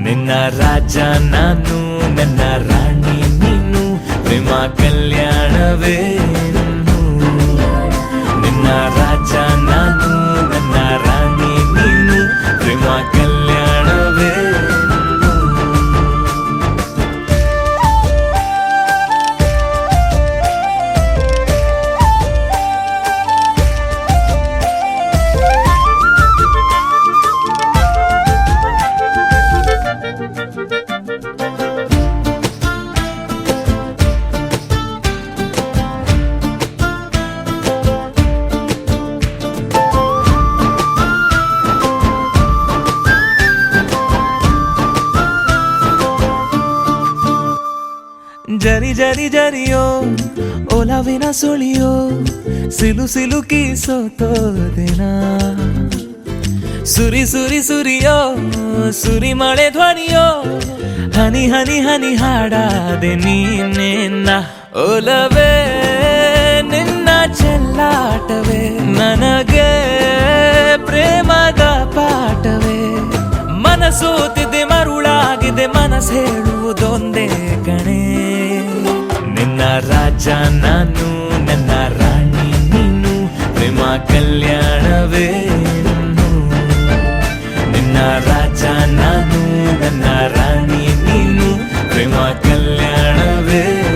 ನಿನ್ನ ರಾಜ ನಾನು ನನ್ನ ರಾಣಿ ನೀನು ಪ್ರೇಮ ಕಲ್ಯಾಣವೇನು. ನಿನ್ನ ರಾಜ ನಾನು ನನ್ನ ರಾಣಿ ನೀನು ಪ್ರೇಮ ಕಲ್ಯಾಣವೇನು. ಜರಿ ಜರಿ ಜರಿಯೋ ಒಲವಿನ ಸುಳಿಯೋ ಸಿಲು ಸಿಲುಕಿ ಸೋತೋದೆನ. ಸುರಿ ಸುರಿ ಸುರಿಯೋ ಸುರಿ ಮಳೆ ಧ್ವನಿಯೋ ಹನಿ ಹನಿ ಹನಿ ಹಾಡಾದೆ ನೀನೇನ. ಒಲವೇ ನಿನ್ನ ಚೆಲ್ಲಾಟವೇ ನನಗೆ ಪ್ರೇಮದ ಪಾಠವೇ. ಮನಸೋತಿದೆ ಮರುಳಾಗಿದೆ ಮನಸ್ಸು ಹೇಳುವುದೊಂದೇ ಕಣೆ. ನಿನ್ನ ರಾಜ ನಾನು ನನ್ನ ರಾಣಿ ನೀನು ಪ್ರೇಮ ಕಲ್ಯಾಣವೇನು. ನಿನ್ನ ರಾಜ ನಾನು ನನ್ನ ರಾಣಿ ನೀನು ಪ್ರೇಮ ಕಲ್ಯಾಣವೇನು.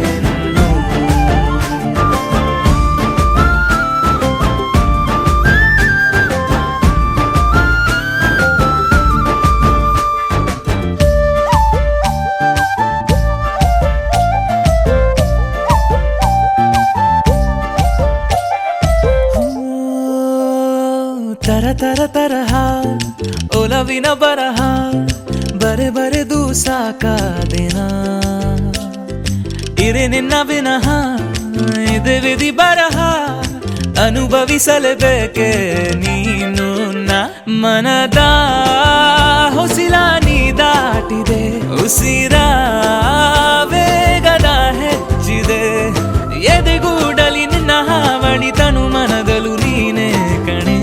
ತರ ತರಹ ಒಲವಿನ ಬರಹ ಬರೆದು ಸಾಕಾದೆನ ಇರೆ ನಿನ್ನ ವಿನಃ ಇದೆ ವಿಧಿ ಬರಹ ಅನುಭವಿಸಲೇಬೇಕೆ ನೀನು ಮನದ ಹೊಸಿಲ ನೀ ದಾಟಿದೆ ಉಸಿರ ವೇಗದ ಹೆಚ್ಚಿದೆ ಎದೆಗೂಡಲಿ ನಿನ್ನ ಹಾವಳಿ ತನು ಮನದಲು ನೀನೇ ಕಣೆ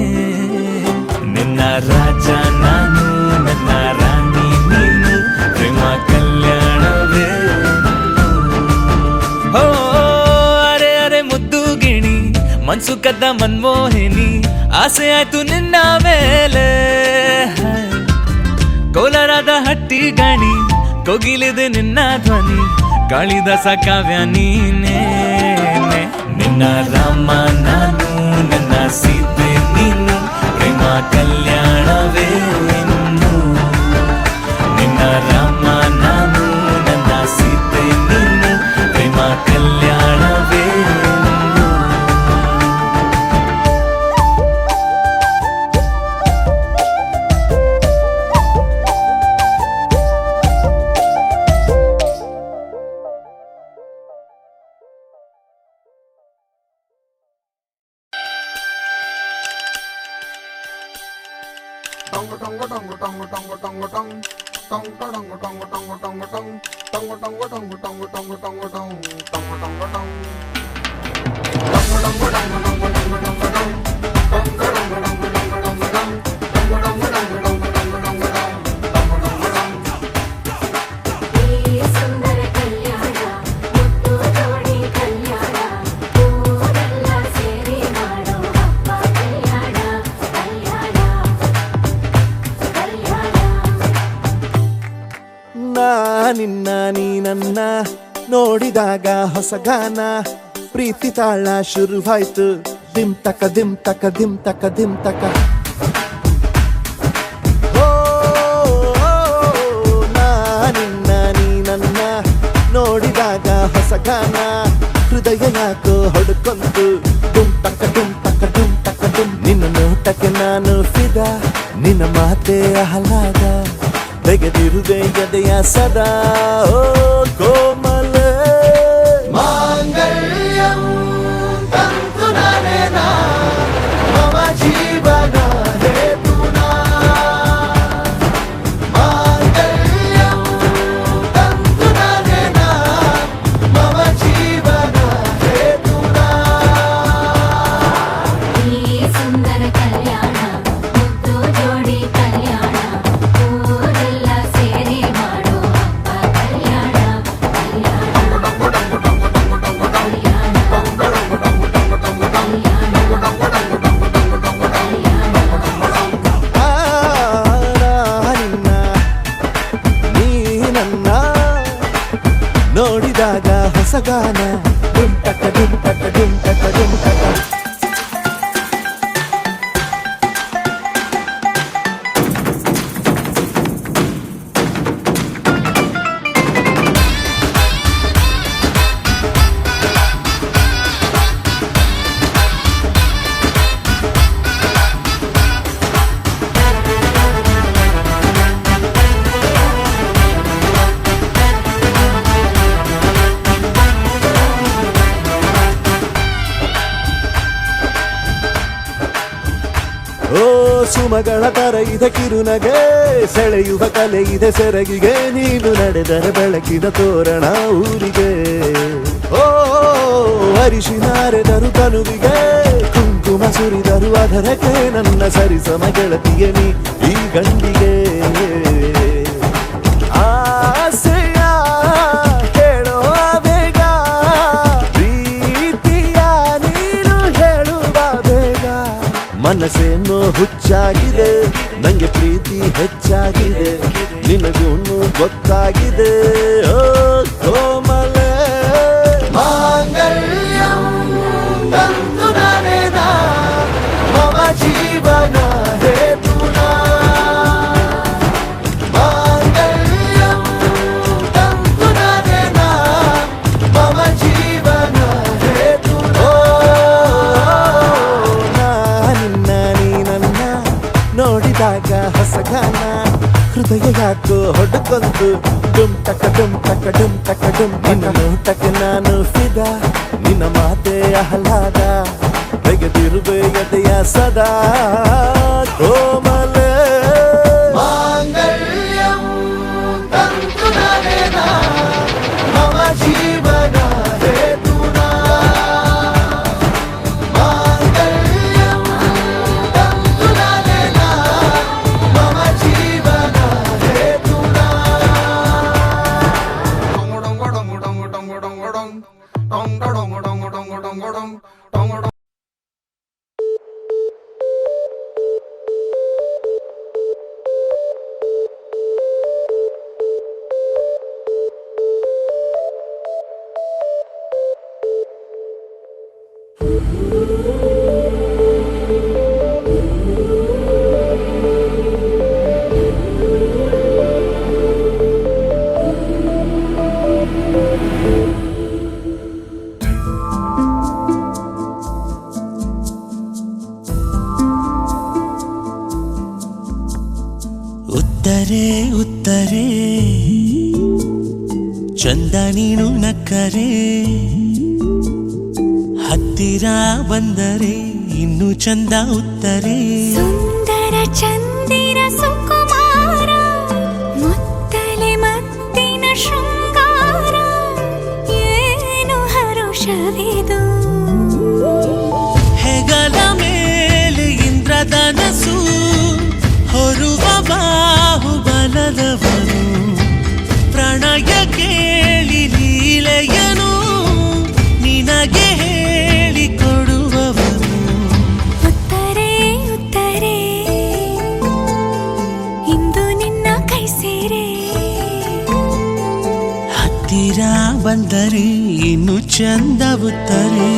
ನಿನ್ನ ರಾಜ ನಾನು ನನ್ನ ರಾಣಿ ನೀನು ಪ್ರೇಮ ಕಲ್ಯಾಣವೇ ಹೋ ಅರೆ ಅರೆ ಮುದ್ದು ಗಿಣಿ ಮನ್ಸು ಕದ್ದ ಮನ್ಮೋಹಿನಿ ಆಸೆ ಆಯ್ತು ನಿನ್ನ ಮೇಲೆ ಕೋಲಾರದ ಹಟ್ಟಿ ಗಣಿ ಕೋಗಿಲಿದೆ ನಿನ್ನ ಧ್ವನಿ ಕಾಳಿದಾಸ ಕಾವ್ಯ ನೀನೇ ನಿನ್ನ ರಾಮ ನಾನು ನನ್ನ ಸೀತೆ ನೀನು ಪ್ರೇಮ ಕಲ್ಯಾಣವೇ ಇನ್ನು ನಿನ್ನ ರಾಮ ನಾನು ನನ್ನ ಸೀತೆ ನೀನು ಪ್ರೇಮ ಕಲ್ಯಾಣವೇ ಇನ್ನು ನಿನ್ನ ನೀ ನನ್ನ ನೋಡಿದಾಗ ಹೊಸಗಾನ ಪ್ರೀತಿ ತಾಳ ಶುರುವಾಯ್ತು ದಿಮ್ ತಕ ದಿಮ್ ತಕ ದಿಮ್ ತಕ ದಿಮ್ ತಕ ನಿನ್ನ ನೀ ನನ್ನ ನೋಡಿದಾಗ ಹೊಸಗಾನ ಹೃದಯ ಯಾಕೋ ಹೊಡ್ಕೊಂತು ಡುಮ್ ತಕ ಡುಮ್ ತಕ ಡುಮ್ ತಕ ಡುಮ್ ನಿನ್ನ ನೋಟಕ್ಕೆ ನಾನು ಫಿದಾ ನಿನ್ನ ಮಾತೆ ಆಹ್ಲಾದ ತೆಗೆದಿರುವೆ ಎದೆಯ ಸದಾ ಓ ಕೋಮಲ ಮಾಂಗಲ್ಯಂ ತಂತು ನಾನೇನಾ ಮಮ ಜೀವನ ಹೇತುನಾ ಮಾಂಗಲ್ಯಂ ತಂತು ನಾನೇನಾ ಮಮ ಜೀವನ ಹೇತುನಾ ಈ ಸುಂದರ ಕಲ್ಯಾಣ ಮುದ್ದು ಜೋಡಿ ಕಲ್ಯಾಣ ಊರೆಲ್ಲ ಸೇರಿ ಮಾಡೋ ಹಬ್ಬ ಕಲ್ಯಾಣ ನಿನ್ನ ನೀ ನನ್ನ ನೋಡಿದಾಗ ಹೊಸಗಾನ ಡುಮ್ ಟಕ ಡುಮ್ ಟಕ ಡುಮ್ ಟಕ ಡುಮ್ ಟಕ ಓ ಸುಮಗಳ ತರ ಇದೆ ಕಿರುನಗೆ ಸೆಳೆಯುವ ಕಲೆ ಇದೆ ಸೆರಗಿಗೆ ನೀನು ನಡೆದರೆ ಬೆಳಕಿನ ತೋರಣ ಊರಿಗೆ ಓ ಅರಿಶಿನಾರೆದರು ಕನುವಿಗೆ ಕುಂಕುಮ ಸುರಿದರು ಅದರಕ್ಕೆ ನನ್ನ ಸರಿಸಮ ಗೆಳತಿಗೆ ನೀ ಈ ಗಂಡಿಗೆ ಆಸೆಯ ಹೇಳೋ ಬೇಗ ಪ್ರೀತಿಯ ನೀನು ಹೇಳುವ ಬೇಗ ಮನಸ್ಸೇನೋ ಹುಚ್ಚಾಗಿದೆ ನಂಗೆ ಪ್ರೀತಿ ಹೆಚ್ಚಾಗಿದೆ ನಿನಗೂನು ಗೊತ್ತಾಗಿದೆ ಓ ಕೋಮಲ ಮಾಂಗಲ್ಯಂ ತಂತು ನಾನೇನಾ ಮಮ ಜೀವನ ಹೇತುನಾ ಮಾಂಗಲ್ಯಂ ತಂತು ನಾನೇನಾ ಮಮ ಜೀವನ ಹೇತುನಾ ನಿನ್ನ ನೀ ನನ್ನ ಹೃದಯ ಯಾಕೋ ಹೊಡ್ಕೊಂತು ಡುಮ್ ಟಕ ಡುಮ್ ಟಕ ಡುಮ್ ಟಕ ಡುಮ್ ನಿನ್ನ ನೋಟಕ್ಕೆ ನಾನು ಫಿದಾ ನಿನ್ನ ಮಾತೆ ಆಹ್ಲಾದ ತೆಗೆದಿರುವೆ ಎದೆಯ ಸದಾ ಕೋಮಲೆ ಮಾಂಗಲ್ಯಂ ತಂತು ನರೇನಾ ಮಮ ಜೀವನ ಹೇತುನಾ ಮಾಂಗಲ್ಯಂ ತಂತು ನರೇನಾ ಮಮ ಜೀವನ ಹೇತುನಾ ಉತ್ತರೆ ಉತ್ತರೆ ಚಂದ ನೀನು ನಕ್ಕರೆ ಹತ್ತಿರ ಬಂದರೆ ಇನ್ನು ಚಂದ ಉತ್ತರೆ ಸುಂದರ ಚಂದಿರ ಸುಕುಮಾರ ಮುತ್ತಲೆ ಮತ್ತಿನ ಶೃಂಗಾರ ಏನು ಹರುಷವಿದು ಹೆಗಲ ಮೇಲೆ ಇಂದ್ರಧನಸು ಹೊರುವ ಬಾಹುಬಲದವನು ಪ್ರಣಯ ಕೇಳಿ ಲೀಲೆಯನು ನಿನಗೆ ಹೇಳಿಕೊಡುವವನು ಉತ್ತರೆ ಉತ್ತರೆ ಇಂದು ನಿನ್ನ ಕೈ ಸೇರೆ ಹತ್ತಿರ ಬಂದರೆ ಇನ್ನು ಚಂದ ಉತ್ತರೆ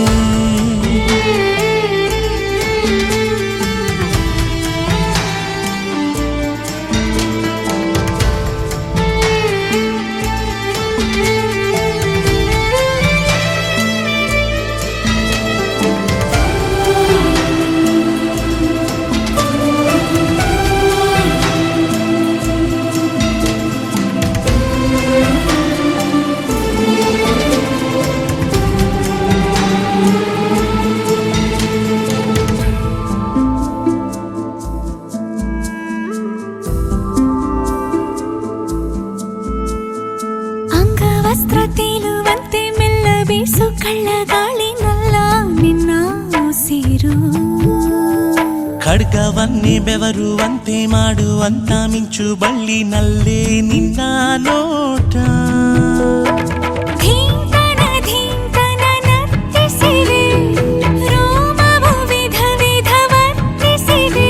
ಅಂಗವಸ್ತ್ರ ತೇಲುವಂತೆ ಮೆಲ್ಲ ಬೀಸು ಕಳ್ಳಗಾಳಿನಲ್ಲ ನಿನ್ನ ಉಸಿರು ಖಡ್ಗವನ್ನೇ ಬೆವರುವಂತೆ ಮಾಡುವಂತ ಮಿಂಚು ಬಳ್ಳಿನಲ್ಲೇ ನಿನ್ನ ನೋಟ ಧೀಂಕನ ಧೀಂಕನ ನರ್ತಿಸಿವೆ ರೋಮವು ವಿಧ ವಿಧ ವರ್ತಿಸಿವೆ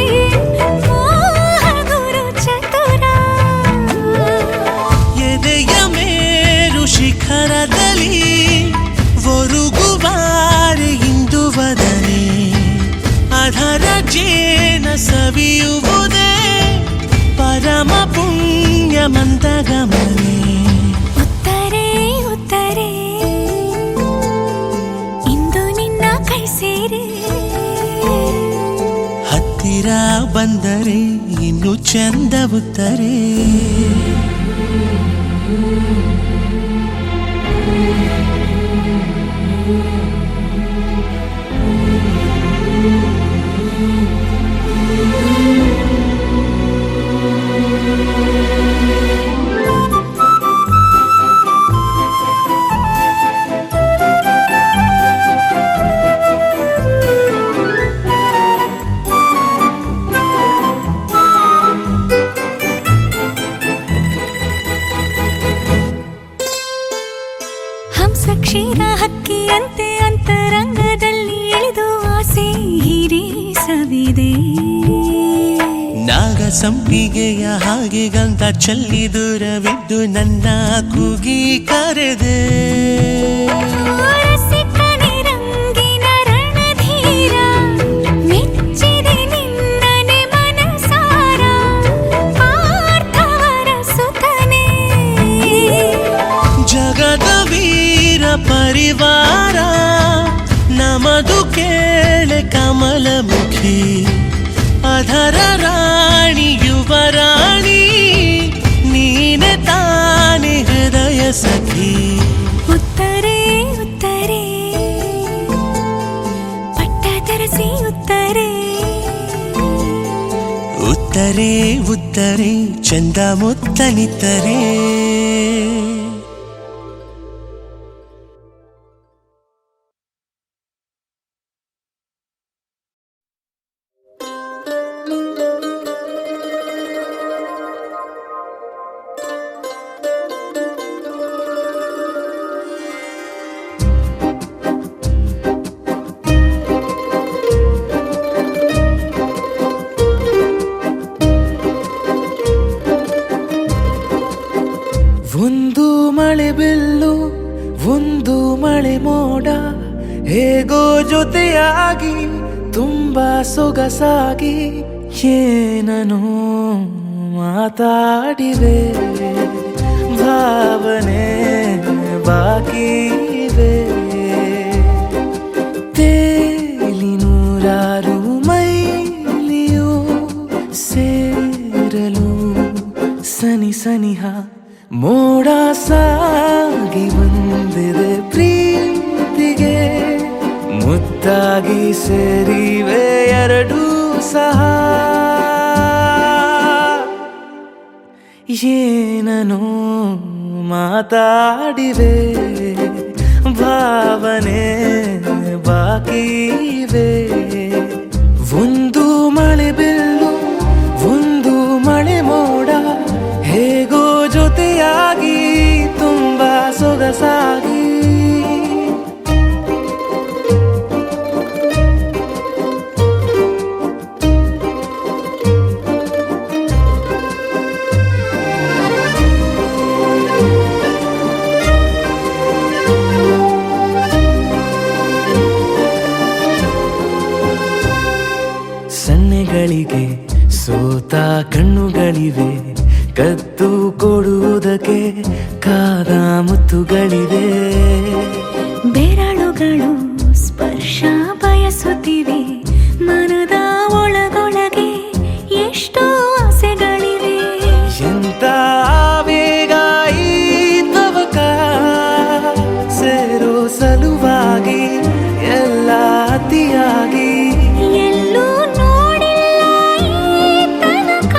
ಮೋಹ ಗುರು ಚತುರ ಎದೆಯ ಮೇರು ಶಿಖರದಲ್ಲಿ ಒರುಗುವಾರೆ ಇಂದು ವದನೆ ಅಧರ ಜೇನ ಸವಿಯುವುದೇ ಪರಮ ಪುಣ್ಯ ಮಂದಗಮನೆ ಉತ್ತರೆ ಉತ್ತರೆ ಇಂದು ನಿನ್ನ ಕೈ ಸೇರೆ ಹತ್ತಿರ ಬಂದರೆ ಇನ್ನು ಚಂದ ಉತ್ತರೆ ಹಂಸ ಕ್ಷೀರ ಹಕ್ಕಿಯಂತೆ ಅಂತರಂಗದಲ್ಲಿ ಇಳಿದು ಆಸೆ ಹಿರಿಸವಿದೆ ನಾಗ ಸಂಪಿಗೆಯ ಹಾಗೆ ಗಂಧ ಚೆಲ್ಲಿ ದೂರವಿದ್ದು ನನ್ನ ಕೂಗಿ ಕರೆದೆ ರಸಿಕನೆ ರಂಗಿನ ರಣಧೀರ ಮೆಚ್ಚಿದೆ ನಿನ್ನನೆ ಮನಸಾರ ಪಾರ್ಥವರ ಸುತನೇ ಜಗದ ವೀರ ಪರಿವಾರ ನಮದು ಕೇಳೆ ಕಮಲಮುಖಿ ಅಧರ ರಾಣಿ ಯುವರಾಣಿ ಹೃದಯ ಸಖಿ. ಉತ್ತರೆ ಉತ್ತರೆ ಪಟ್ಟ ತರಸಿ ಉತ್ತರೆ ಉತ್ತರೆ ಉತ್ತರೆ ಚಂದ ಮುತ್ತನಿತ್ತರೆ. ಒಂದು ಮಳೆ ಬಿಲ್ಲು ಒಂದು ಮಳೆ ಮೋಡ ಹೇಗೋ ಜೊತೆಯಾಗಿ ತುಂಬಾ ಸೊಗಸಾಗಿ ಏನನು ಮಾತಾಡಿವೆ ಭಾವನೆ ಬಾಕಿ ಇವೆ. ತೇಲಿ ನೂರಾರು ಮೈಲಿಯು ಸೇರಲು ಸನಿ ಸನಿಹ ಮೋಡ ಸಾಗಿ ಬಂದಿದೆ ಪ್ರೀತಿಗೆ ಮುತ್ತಾಗಿ ಸೇರಿವೆ ಎರಡೂ ಸಹ. ಏನನು ಮಾತಾಡಿವೆ ಭಾವನೆ ಬಾಕಿ ಇವೆ. ಒಂದು ಮಳೆ ಬಿಲ್ಲು ಒಂದು ಮಳೆ ಮೋಡ ಹೇಗೋ ಜೊತೆಯಾಗಿ ತುಂಬಾ ಸೊಗಸಾಗಿ. ಸನ್ನೆಗಳಿಗೆ ಸೋತ ಕಣ್ಣುಗಳಿವೆ ಕದ್ದು ಕೊಡುವುದಕ್ಕೆ ಕಾದ ಮುತ್ತುಗಳಿವೆ. ಬೆರಳುಗಳು ಸ್ಪರ್ಶ ಬಯಸುತ್ತಿವೆ ಮನದ ಒಳಗೊಳಗೆ ಎಷ್ಟೋ ಆಸೆಗಳಿವೆ. ಎಂತ ಆವೇಗ ಈ ತವಕ ಸೇರೋ ಸಲುವಾಗಿ ಎಲ್ಲ ಅತಿಯಾಗಿ ಎಲ್ಲೂ ನೋಡಿಲ್ಲ ಈ ತನಕ.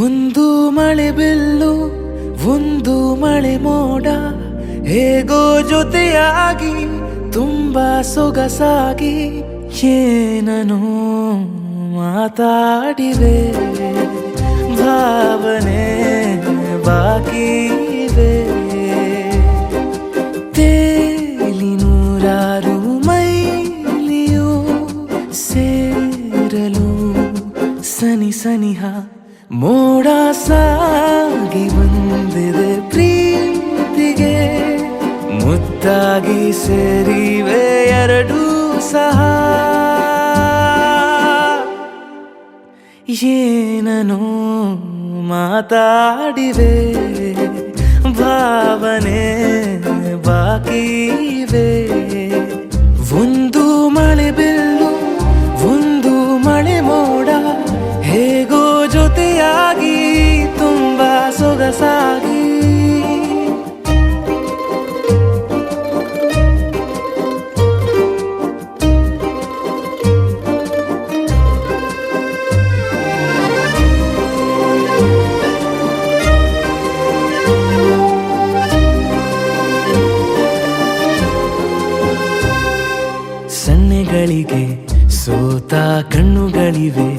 ಒಂದು ಮಳೆ ಬಿಲ್ಲು ಒಂದು ಮಳೆ ಮೋಡ ಹೇಗೋ ಜೊತೆಯಾಗಿ ತುಂಬಾ ಸೊಗಸಾಗಿ ಏನನು ಮಾತಾಡಿವೆ ಭಾವನೆ ಬಾಕಿ ಇವೆ. ತೇಲಿ ನೂರಾರು ಮೈಲಿಯು ಸೇರಲು ಸನಿ ಸನಿಹ ಮೋಡ ಸಾಗಿ ಬಂದಿದೆ ಪ್ರೀತಿಗೆ ಮುತ್ತಾಗಿ ಸೇರಿವೆ ಎರಡೂ ಸಹ. ಏನನು ಮಾತಾಡಿವೆ ಭಾವನೆ ಬಾಕಿ ಇವೆ. ಒಂದು ಮಳೆ ಬಿಲ್ಲು ಒಂದು ಮಳೆ ಮೋಡ ಹೇಗೋ ಜೊತೆಯಾಗಿ ತುಂಬಾ ಸೊಗಸಾಗಿ. ಸನ್ನೆಗಳಿಗೆ ಸೋತ ಕಣ್ಣುಗಳಿವೆ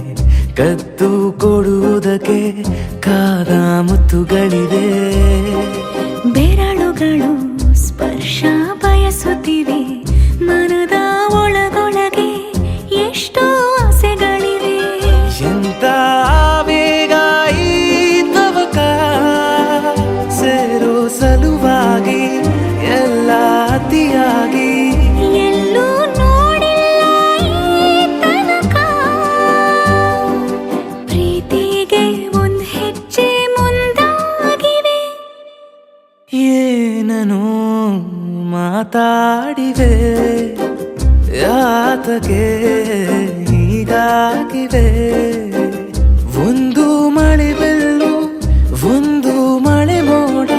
ಕದ್ದು ಕೊಡುವುದಕ್ಕೆ ಕಾದ ಮುತ್ತುಗಳಿವೆ. ಬೆರಳುಗಳು ಸ್ಪರ್ಶ ಬಯಸುತ್ತಿವೆ ಮನದ ಒಳಗೊಳಗೆ ಎಷ್ಟೋ ಆಸೆಗಳಿವೆ. ಎಂತ ಆವೇಗ ಈ ತವಕ ಸೇರೋ ಸಲುವಾಗಿ ಎಲ್ಲ ಅತಿಯಾಗಿ ಎಲ್ಲೂ ನೋಡಿಲ್ಲ ಈ ಬಗೆ ಹೀಗಾಗಿವೆ. ಒಂದು ಮಳೆ ಬೆಲ್ಲು, ಒಂದು ಮಳೆ ಮೋಡ.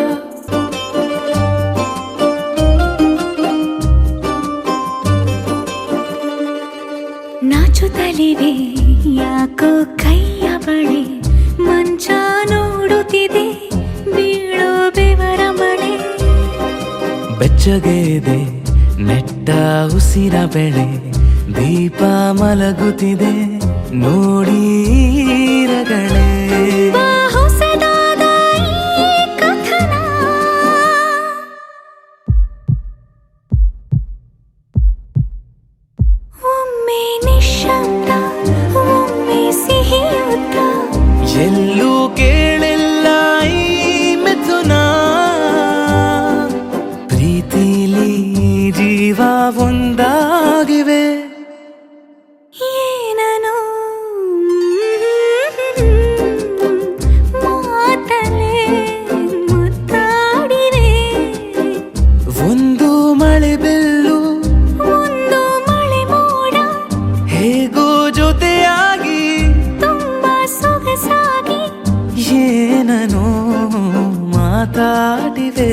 ನಾಚುತ್ತಲಿವೆ ಯಾಕೋ ಕೈಯ ಬಳೆ, ಮಂಚ ನೋಡುತ್ತಿದೆ ಬೀಳೋ ಬೆವರ ಮಳೆ. ಬೆಚ್ಚಗೆದೆ ನೆಟ್ಟ ಉಸಿರ ಬೆಳೆ, ದೀಪ ಮಲಗುತ್ತಿದೆ ನೋಡೀರಗಳೇ. ಬಾ ಹೊಸದಾದ ಈ ಕಥನ, ಒಮ್ಮೆ ನಿಶ್ಶಬ್ದ ಒಮ್ಮೆ ಸಿಹಿಯುತ್ತ. ಎಲ್ಲೂ ಕೇಳಿಲ್ಲ ಈ ಮಿಥುನ, ಪ್ರೀತಿಲಿ ಜೀವ ಒಂದಾಗಿವೆ. ಏನನು ಮಾತಲೆ ಮುತ್ತಾಡಿವೆ, ಒಂದು ಮಳೆ ಬೆಲ್ಲು, ಒಂದು ಮಳೆ ಮೋಡ. ಹೇಗೋ ಜೊತೆಯಾಗಿ ತುಂಬಾ ಸೊಗಸಾಗಿ ಏನನೋ ಮಾತಾಡಿವೆ.